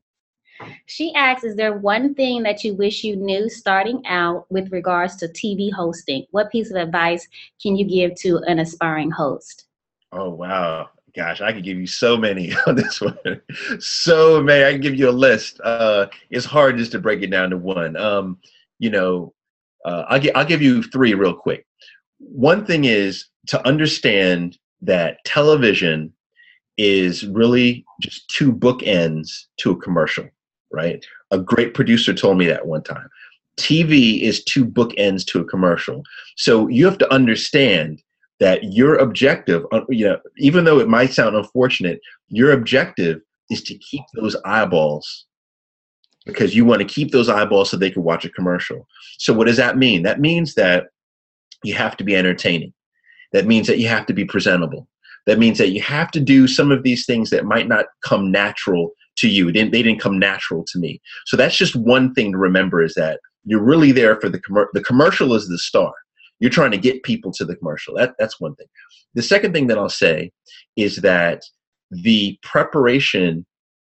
She asks, is there one thing that you wish you knew starting out with regards to TV hosting? What piece of advice can you give to an aspiring host? Oh, wow. Gosh, I could give you so many on this one. So many. I can give you a list. It's hard just to break it down to one. I'll give you three real quick. One thing is to understand that television is really just two bookends to a commercial, right? A great producer told me that one time. TV is two bookends to a commercial. So you have to understand that your objective, even though it might sound unfortunate, your objective is to keep those eyeballs, because you want to keep those eyeballs so they can watch a commercial. So what does that mean? That means that you have to be entertaining. That means that you have to be presentable. That means that you have to do some of these things that might not come natural to you. They didn't come natural to me. So that's just one thing to remember, is that you're really there for the commercial is the star. You're trying to get people to the commercial. That's one thing. The second thing that I'll say is that the preparation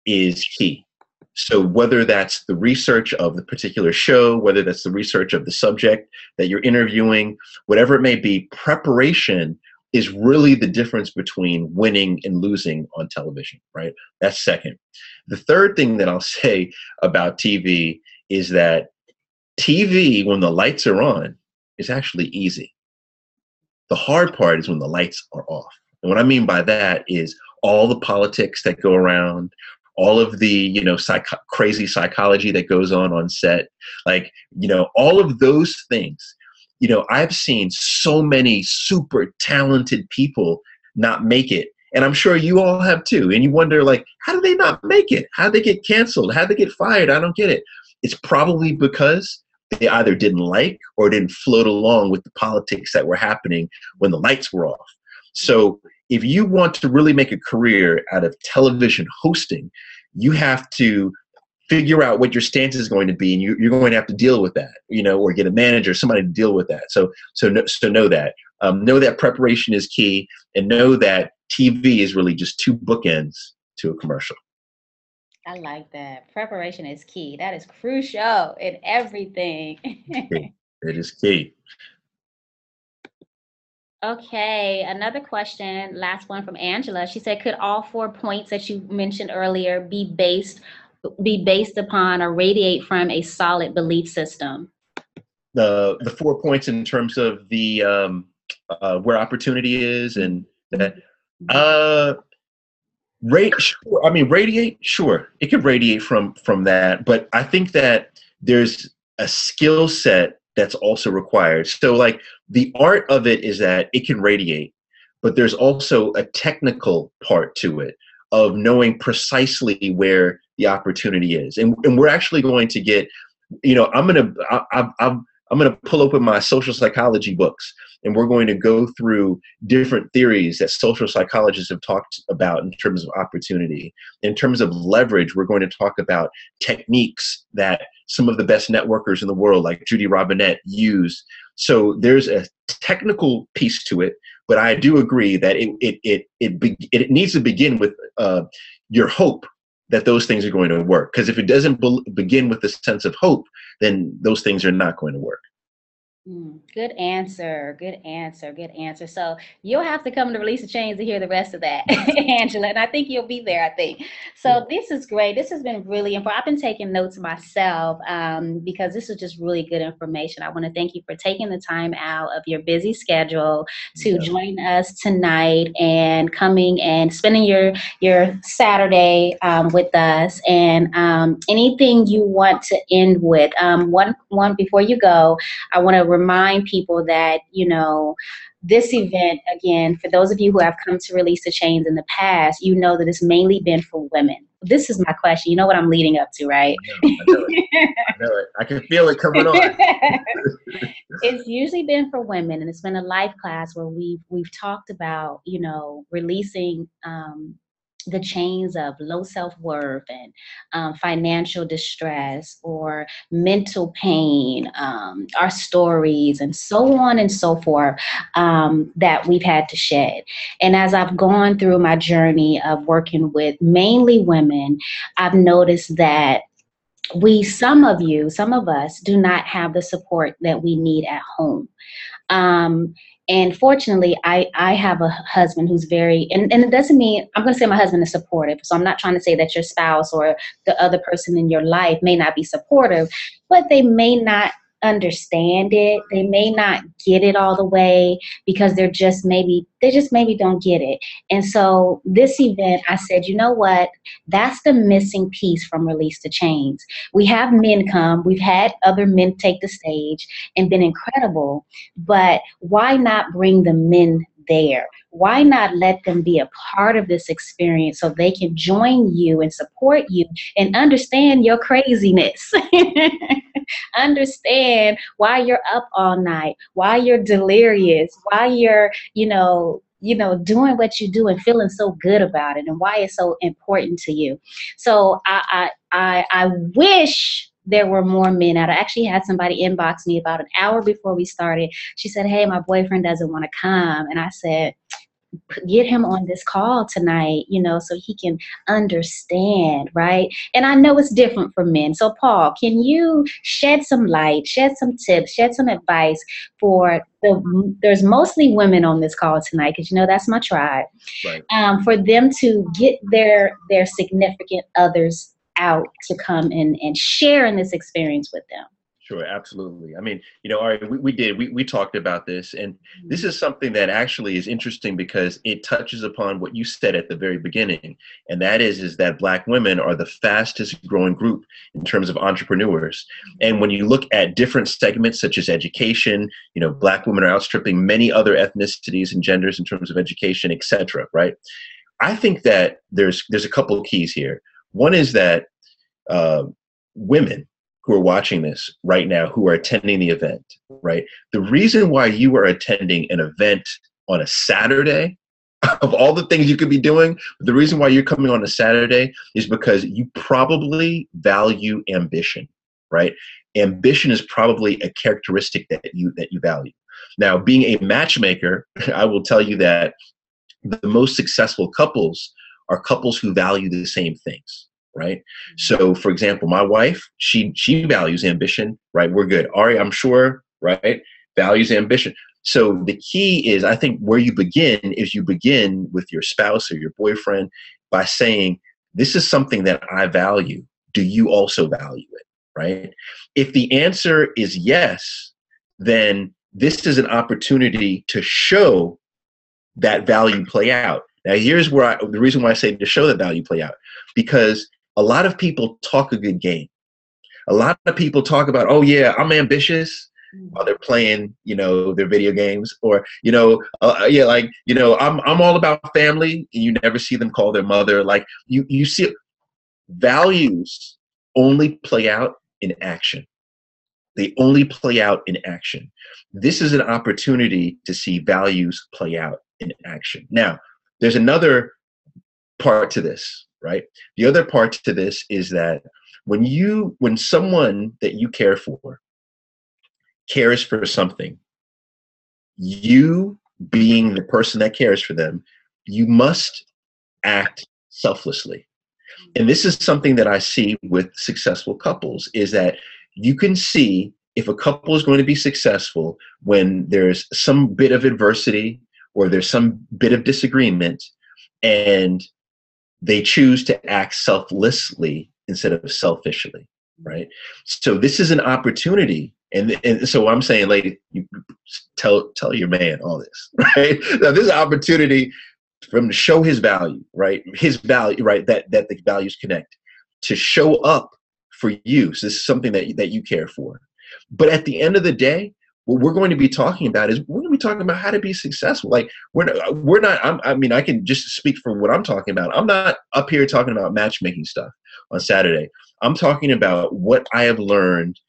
is key. So whether that's the research of the particular show, whether that's the research of the subject that you're interviewing, whatever it may be, preparation is really the difference between winning and losing on television, right? That's second. The third thing that I'll say about TV is that TV, when the lights are on, is actually easy. The hard part is when the lights are off. And what I mean by that is all the politics that go around, all of the, crazy psychology that goes on set, all of those things. I've seen so many super talented people not make it. And I'm sure you all have too. And you wonder, how do they not make it? How do they get canceled? How do they get fired? I don't get it. It's probably because they either didn't like or didn't float along with the politics that were happening when the lights were off. So if you want to really make a career out of television hosting, you have to figure out what your stance is going to be, and you're going to have to deal with that, or get a manager, somebody to deal with that. So know that. Know that preparation is key, and know that TV is really just two bookends to a commercial. I like that. Preparation is key. That is crucial in everything. It is key. Okay, another question, last one from Angela. She said, could all 4 points that you mentioned earlier be based upon or radiate from a solid belief system? The 4 points in terms of the where opportunity is and that. Radiate, sure. It could radiate from that, but I think that there's a skill set that's also required. So the art of it is that it can radiate, but there's also a technical part to it of knowing precisely where the opportunity is. And we're actually going to get, I'm going to pull open my social psychology books, and we're going to go through different theories that social psychologists have talked about in terms of opportunity. In terms of leverage, we're going to talk about techniques that some of the best networkers in the world, like Judy Robinette, use. So there's a technical piece to it, but I do agree that it needs to begin with your hope that those things are going to work. Because if it doesn't begin with a sense of hope, then those things are not going to work. Good answer. Good answer. Good answer. So you'll have to come to Release the Chains to hear the rest of that, Angela. And I think you'll be there, I think. So This is great. This has been really important. I've been taking notes myself because this is just really good information. I want to thank you for taking the time out of your busy schedule to join us tonight and coming and spending your Saturday with us. And anything you want to end with, one before you go, I want to remind people that, this event, again, for those of you who have come to Release the Chains in the past, that it's mainly been for women. This is my question. You know what I'm leading up to, right? I know it. I can feel it coming on. It's usually been for women, and it's been a life class where we've talked about, releasing the chains of low self-worth and financial distress or mental pain, our stories and so on and so forth that we've had to shed. And as I've gone through my journey of working with mainly women, I've noticed that some of us do not have the support that we need at home. And fortunately, I have a husband who's very, and it doesn't mean, I'm going to say my husband is supportive. So I'm not trying to say that your spouse or the other person in your life may not be supportive, but they may not understand it. They may not get it all the way because they just maybe don't get it. And so this event, I said, you know what? That's the missing piece from Release the Chains. We have men come, we've had other men take the stage and been incredible, but why not bring the men there? Why not let them be a part of this experience so they can join you and support you and understand your craziness? Understand why you're up all night, why you're delirious, why you're, doing what you do and feeling so good about it, and why it's so important to you. So I wish there were more men out. I actually had somebody inbox me about an hour before we started. She said, hey, my boyfriend doesn't want to come. And I said, get him on this call tonight, so he can understand, right? And I know it's different for men. So Paul, can you shed some light, shed some tips, shed some advice for there's mostly women on this call tonight, because that's my tribe, right. For them to get their significant others out to come and share in this experience with them. Sure, absolutely. I mean, Ari, we talked about this, and this is something that actually is interesting because it touches upon what you said at the very beginning, and that is that Black women are the fastest growing group in terms of entrepreneurs. And when you look at different segments such as education, Black women are outstripping many other ethnicities and genders in terms of education, et cetera, right? I think that there's a couple of keys here. One is that women who are watching this right now, who are attending the event, right? The reason why you are attending an event on a Saturday, of all the things you could be doing, the reason why you're coming on a Saturday is because you probably value ambition, right? Ambition is probably a characteristic that you value. Now, being a matchmaker, I will tell you that the most successful couples are couples who value the same things. Right. So, for example, my wife, she values ambition. Right. We're good. Ari, I'm sure. Right. Values ambition. So the key is, I think, where you begin is you begin with your spouse or your boyfriend by saying, this is something that I value. Do you also value it? Right. If the answer is yes, then this is an opportunity to show that value play out. Now, here's where the reason why I say to show that value play out, because a lot of people talk a good game. A lot of people talk about, oh yeah, I'm ambitious, while they're playing, their video games, or, I'm all about family. And you never see them call their mother. Like you see, values only play out in action. They only play out in action. This is an opportunity to see values play out in action. Now, there's another part to this. Right. The other part to this is that when someone that you care for cares for something, you being the person that cares for them, you must act selflessly. And this is something that I see with successful couples, is that you can see if a couple is going to be successful when there's some bit of adversity or there's some bit of disagreement, and they choose to act selflessly instead of selfishly, right? So this is an opportunity. And so I'm saying, lady, you tell your man all this, right? Now, this is an opportunity for him to show his value, right? His value, right? That the values connect, to show up for you. So this is something that you care for. But at the end of the day, what we're going to be talking about is we're going to be talking about how to be successful. Like we're not. I can just speak for what I'm talking about. I'm not up here talking about matchmaking stuff on Saturday. I'm talking about what I have learned,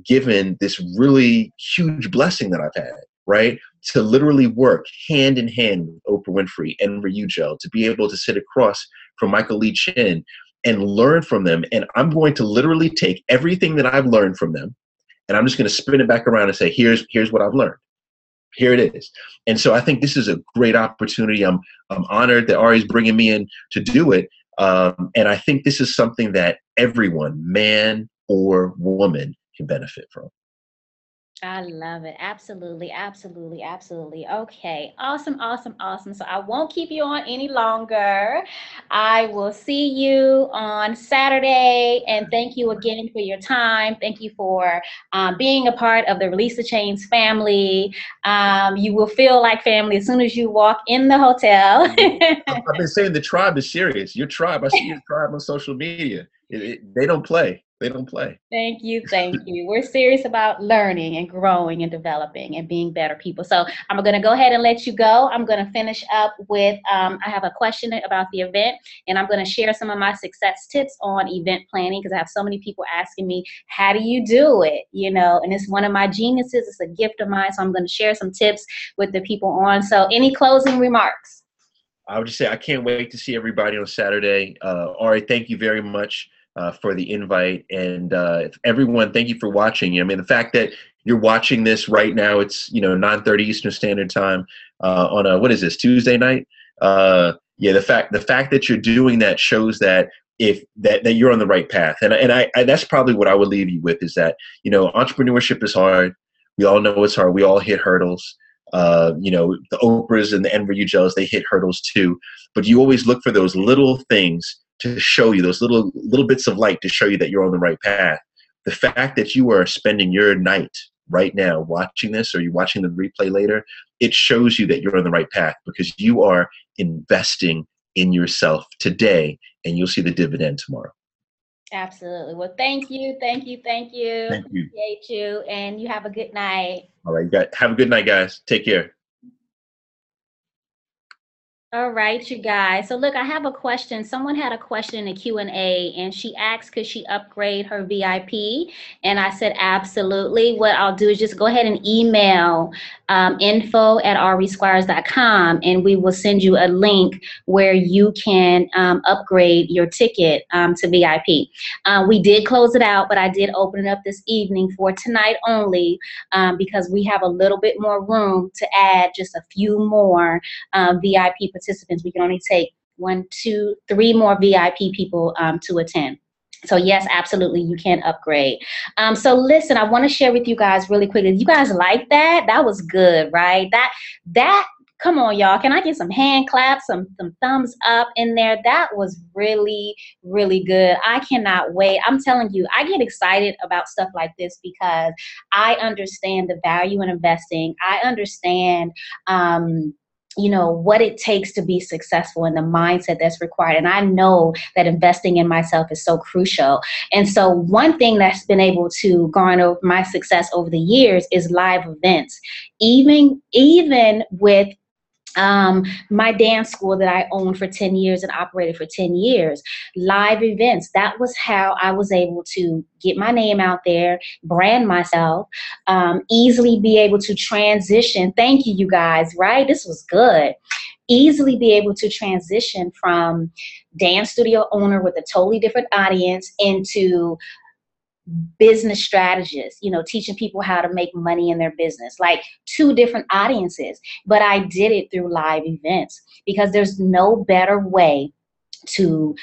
given this really huge blessing that I've had, right? To literally work hand in hand with Oprah Winfrey and Ryujel, to be able to sit across from Michael Lee Chin and learn from them. And I'm going to literally take everything that I've learned from them, and I'm just going to spin it back around and say, here's what I've learned. Here it is. And so I think this is a great opportunity. I'm honored that Ari's bringing me in to do it. And I think this is something that everyone, man or woman, can benefit from. I love it. Absolutely, absolutely, absolutely. Okay. Awesome, awesome, awesome. So I won't keep you on any longer. I will see you on Saturday. And thank you again for your time. Thank you for being a part of the Release the Chains family. You will feel like family as soon as you walk in the hotel. I've been saying the tribe is serious. Your tribe, I see your tribe on social media. They don't play. They don't play. Thank you. Thank you. We're serious about learning and growing and developing and being better people. So I'm going to go ahead and let you go. I'm going to finish up with, I have a question about the event, and I'm going to share some of my success tips on event planning because I have so many people asking me, how do you do it? You know, and it's one of my geniuses. It's a gift of mine. So I'm going to share some tips with the people on. So any closing remarks? I would just say I can't wait to see everybody on Saturday. Ari, thank you very much for the invite. And everyone, thank you for watching. I mean, the fact that you're watching this right now, it's 9:30 Eastern Standard Time on a, what is this, Tuesday night? Yeah, the fact that you're doing that shows that that you're on the right path. And I that's probably what I would leave you with is that, entrepreneurship is hard. We all know it's hard. We all hit hurdles. The Oprahs and the Enver Ujellas, they hit hurdles too. But you always look for those little things to show you, those little bits of light to show you that you're on the right path. The fact that you are spending your night right now watching this, or you're watching the replay later, it shows you that you're on the right path because you are investing in yourself today, and you'll see the dividend tomorrow. Absolutely. Well, thank you. Thank you. Thank you. Thank you. Appreciate you. And you have a good night. All right. Have a good night, guys. Take care. All right, you guys. So look, I have a question. Someone had a question in the Q&A, and she asked, could she upgrade her VIP? And I said, absolutely. What I'll do is just go ahead and email info@arisquires.com, and we will send you a link where you can upgrade your ticket to VIP. We did close it out, but I did open it up this evening for tonight only because we have a little bit more room to add just a few more VIP participants. We can only take 1, 2, 3 more VIP people to attend. So yes, absolutely, you can upgrade. So listen, I want to share with you guys really quickly. You guys like that? That was good, right? That come on, y'all. Can I get some hand claps, some thumbs up in there? That was really, really good. I cannot wait. I'm telling you, I get excited about stuff like this because I understand the value in investing. I understand what it takes to be successful and the mindset that's required. And I know that investing in myself is so crucial. And so one thing that's been able to garner my success over the years is live events. Even with my dance school that I owned for 10 years and operated for 10 years, live events, that was how I was able to get my name out there, brand myself, easily be able to transition. Thank you, you guys, right? This was good. Easily be able to transition from dance studio owner with a totally different audience into business strategist, teaching people how to make money in their business, like 2 different audiences. But I did it through live events because there's no better way to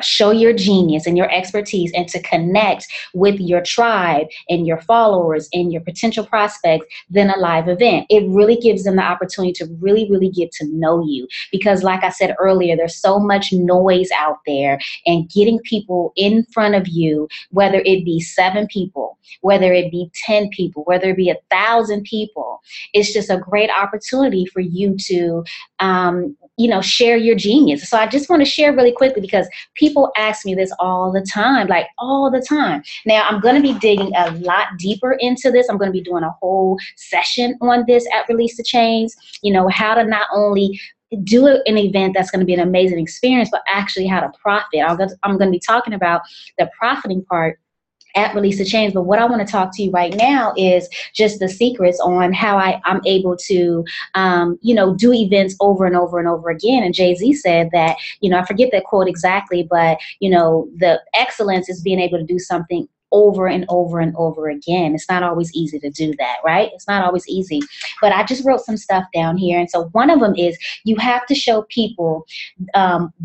show your genius and your expertise and to connect with your tribe and your followers and your potential prospects than a live event. It really gives them the opportunity to really, really get to know you because like I said earlier, there's so much noise out there, and getting people in front of you, whether it be 7 people, whether it be 10 people, whether it be 1,000 people, it's just a great opportunity for you to share your genius. So I just want to share really quickly because people ask me this all the time, like all the time. Now I'm going to be digging a lot deeper into this. I'm going to be doing a whole session on this at Release the Chains, how to not only do an event that's going to be an amazing experience, but actually how to profit. I'm going to be talking about the profiting part at Release the Chains. But what I want to talk to you right now is just the secrets on how I'm able to, do events over and over and over again. And Jay-Z said that, I forget that quote exactly, but, the excellence is being able to do something over and over and over again. It's not always easy to do that, right? It's not always easy. But I just wrote some stuff down here. And so one of them is you have to show people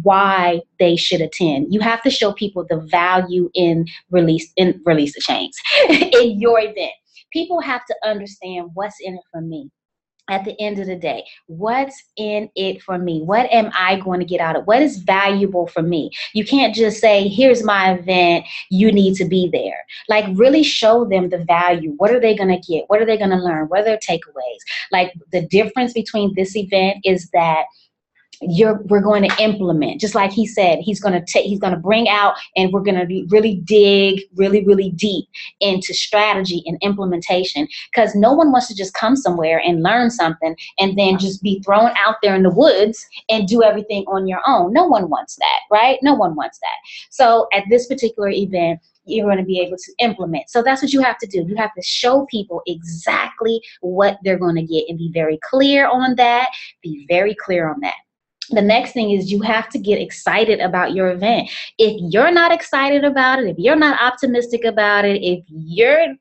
why they should attend. You have to show people the value in Release the Chains in your event. People have to understand what's in it for me. At the end of the day, what's in it for me? What am I going to get out of? What is valuable for me? You can't just say, here's my event, you need to be there. Like, really show them the value. What are they going to get? What are they going to learn? What are their takeaways? Like, the difference between this event is that we're going to implement, just like he said, he's going to bring out, and we're going to really dig really deep into strategy and implementation, because no one wants to just come somewhere and learn something and then just be thrown out there in the woods and do everything on your own. No one wants that, right? No one wants that. So at this particular event, you're going to be able to implement. So that's what you have to do. You have to show people exactly what they're going to get and be very clear on that. Be very clear on that. The next thing is you have to get excited about your event. If you're not excited about it, if you're not optimistic about it, if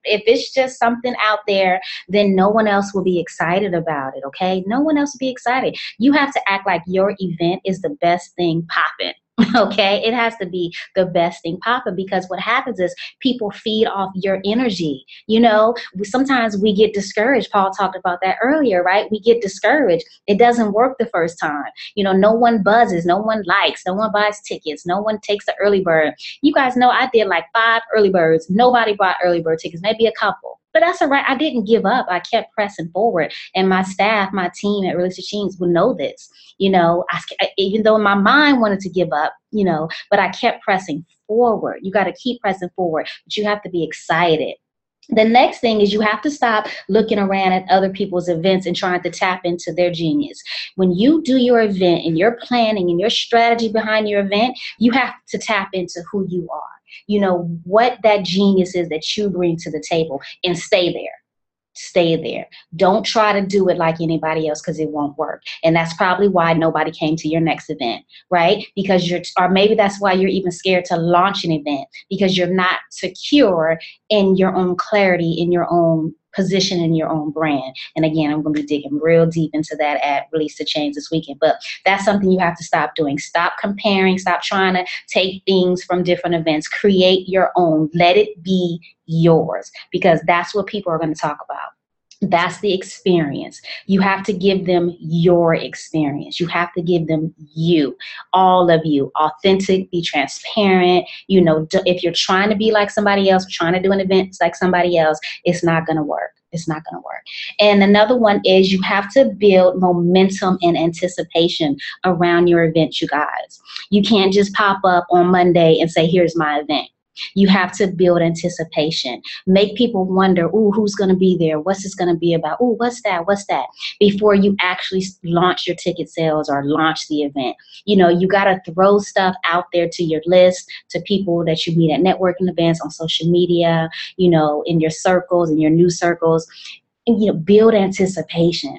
it's just something out there, then no one else will be excited about it, okay? No one else will be excited. You have to act like your event is the best thing popping. Okay, it has to be the best thing popping, because what happens is people feed off your energy. You know, sometimes we get discouraged. Paul talked about that earlier, right? We get discouraged. It doesn't work the first time. You know, no one buzzes, no one likes, no one buys tickets, no one takes the early bird. You guys know I did like 5 early birds. Nobody bought early bird tickets, maybe a couple. But that's all right. I didn't give up. I kept pressing forward. And my staff, my team at Realistic Teams will know this. You know, even though my mind wanted to give up, you know, but I kept pressing forward. You got to keep pressing forward, but you have to be excited. The next thing is you have to stop looking around at other people's events and trying to tap into their genius. When you do your event and your planning and your strategy behind your event, you have to tap into who you are. You know, what that genius is that you bring to the table, and stay there. Stay there. Don't try to do it like anybody else, because it won't work. And that's probably why nobody came to your next event, right? Because or maybe that's why you're even scared to launch an event, because you're not secure in your own clarity, in your own position, in your own brand. And again, I'm going to be digging real deep into that at Release the Change this weekend. But that's something you have to stop doing. Stop comparing. Stop trying to take things from different events. Create your own. Let it be yours, because that's what people are going to talk about. That's the experience. You have to give them your experience. You have to give them you, all of you, authentic, be transparent. You know, if you're trying to be like somebody else, trying to do an event like somebody else, it's not going to work. It's not going to work. And another one is you have to build momentum and anticipation around your event, you guys. You can't just pop up on Monday and say, here's my event. You have to build anticipation. Make people wonder, ooh, who's going to be there? What's this going to be about? Ooh, what's that? What's that? Before you actually launch your ticket sales or launch the event. You know, you got to throw stuff out there to your list, to people that you meet at networking events, on social media, you know, in your circles, in your new circles, and, you know, build anticipation.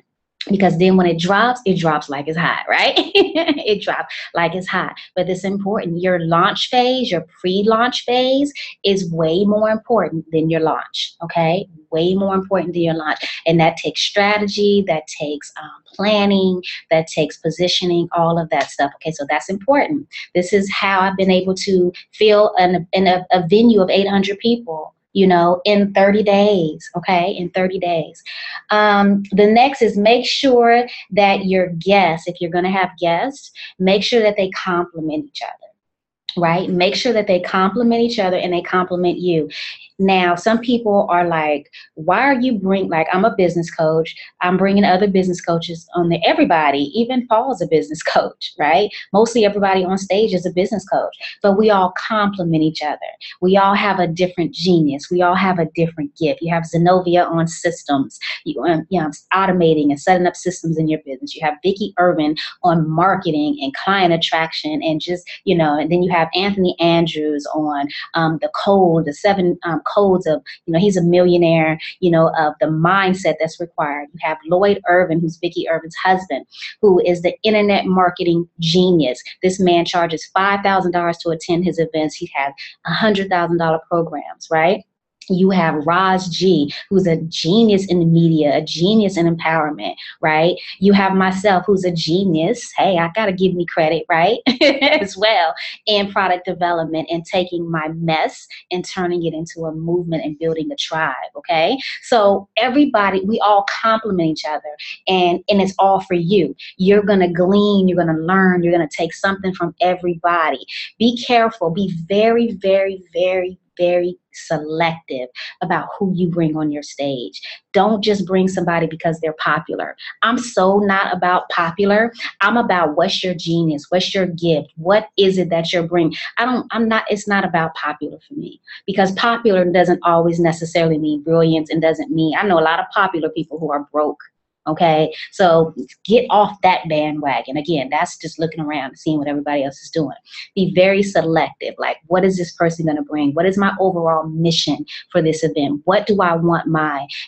Because then when it drops like it's hot, right? It drops like it's hot. But it's important. Your launch phase, your pre-launch phase is way more important than your launch, okay? Way more important than your launch. And that takes strategy, that takes planning, that takes positioning, all of that stuff, okay? So that's important. This is how I've been able to fill in a venue of 800 people, you know, in 30 days, okay, in 30 days. The next is make sure that your guests, if you're going to have guests, make sure that they complement each other, right? Make sure that they complement each other and they complement you. Now, some people are like, why are you like, I'm a business coach. I'm bringing other business coaches on there. Everybody, even Paul's a business coach, right? Mostly everybody on stage is a business coach, but we all complement each other. We all have a different genius. We all have a different gift. You have Zenobia on systems, you know, automating and setting up systems in your business. You have Vicki Urban on marketing and client attraction, and just, you know, and then you have Anthony Andrews on the 7 codes of, you know, he's a millionaire, you know, of the mindset that's required. You have Lloyd Irvin, who's Vicki Urban's husband, who is the internet marketing genius. This man charges $5,000 to attend his events. He has $100,000 programs, right? You have Roz G, who's a genius in the media, a genius in empowerment, right? You have myself, who's a genius. Hey, I got to give me credit, right? As well, in product development and taking my mess and turning it into a movement and building a tribe, okay? So everybody, we all complement each other, and it's all for you. You're going to glean, you're going to learn, you're going to take something from everybody. Be careful, be very, very, very, very selective about who you bring on your stage. Don't just bring somebody because they're popular. I'm so not about popular. I'm about what's your genius, what's your gift, what is it that you're bringing. It's not about popular for me, because popular doesn't always necessarily mean brilliance, and doesn't mean, I know a lot of popular people who are broke. Okay, so get off that bandwagon. Again, that's just looking around and seeing what everybody else is doing. Be very selective. Like, what is this person going to bring? What is my overall mission for this event? What do I want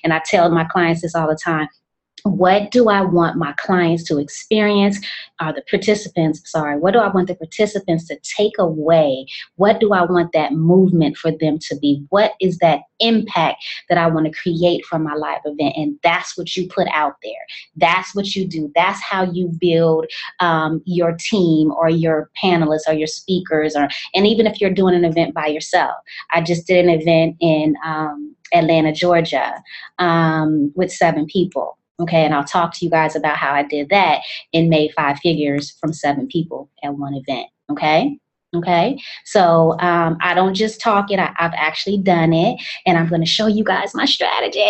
and I tell my clients this all the time, what do I want my clients to experience, what do I want the participants to take away? What do I want that movement for them to be? What is that impact that I want to create from my live event? And that's what you put out there. That's what you do. That's how you build your team or your panelists or your speakers, and even if you're doing an event by yourself. I just did an event in Atlanta, Georgia, with 7 people. Okay, and I'll talk to you guys about how I did that and made 5 figures from 7 people at one event. Okay. So I don't just talk it. I've actually done it, and I'm going to show you guys my strategy.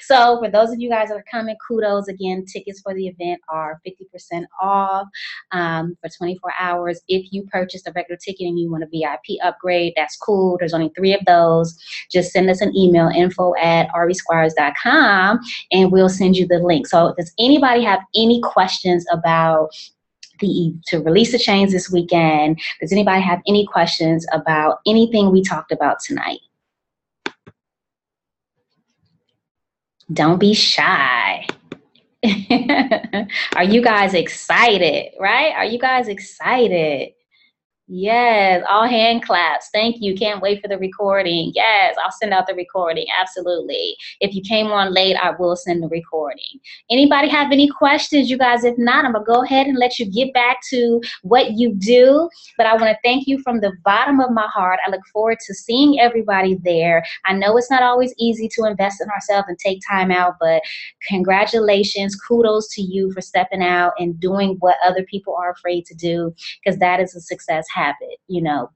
So for those of you guys that are coming, kudos again. Tickets for the event are 50% off for 24 hours. If you purchase a regular ticket and you want a VIP upgrade, that's cool. There's only 3 of those. Just send us an email, info@arisquires.com, and we'll send you the link. So does anybody have any questions about to release the chains this weekend? Does anybody have any questions about anything we talked about tonight? Don't be shy. Are you guys excited, right? Are you guys excited? Yes, all hand claps. Thank you. Can't wait for the recording. Yes, I'll send out the recording. Absolutely. If you came on late, I will send the recording. Anybody have any questions, you guys? If not, I'm going to go ahead and let you get back to what you do. But I want to thank you from the bottom of my heart. I look forward to seeing everybody there. I know it's not always easy to invest in ourselves and take time out, but congratulations. Kudos to you for stepping out and doing what other people are afraid to do, because that is a success habit,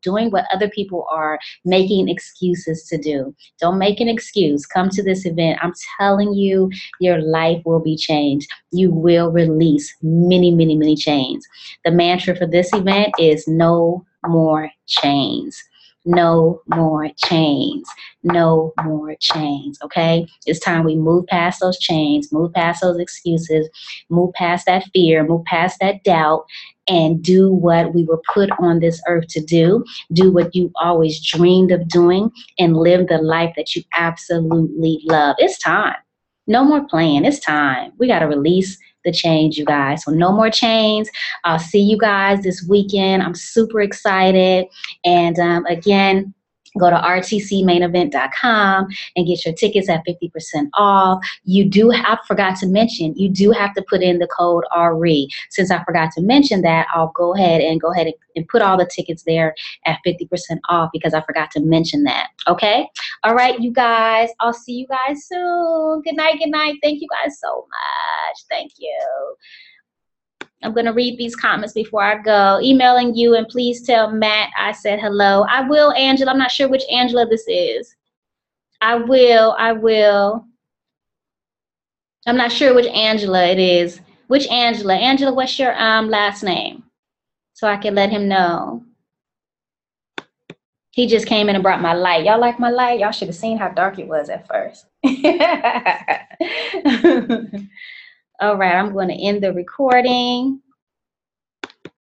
doing what other people are making excuses to do. Don't make an excuse. Come to this event. I'm telling you, your life will be changed. You will release many, many, many chains. The mantra for this event is no more chains. No more chains. No more chains. Okay? It's time we move past those chains, move past those excuses, move past that fear, move past that doubt, and do what we were put on this earth to do. Do what you always dreamed of doing, and live the life that you absolutely love. It's time. No more playing. It's time. We got to release the change, you guys. So no more chains. I'll see you guys this weekend. I'm super excited. And again, go to rtcmainevent.com and get your tickets at 50% off. I forgot to mention, you do have to put in the code RE. Since I forgot to mention that, I'll go ahead and put all the tickets there at 50% off, because I forgot to mention that. Okay? All right, you guys. I'll see you guys soon. Good night. Good night. Thank you guys so much. Thank you. I'm going to read these comments before I go. Emailing you, and please tell Matt I said hello. I will, Angela. I'm not sure which Angela this is. I will. I'm not sure which Angela it is. Which Angela? Angela, what's your last name? So I can let him know. He just came in and brought my light. Y'all like my light? Y'all should have seen how dark it was at first. All right, I'm going to end the recording.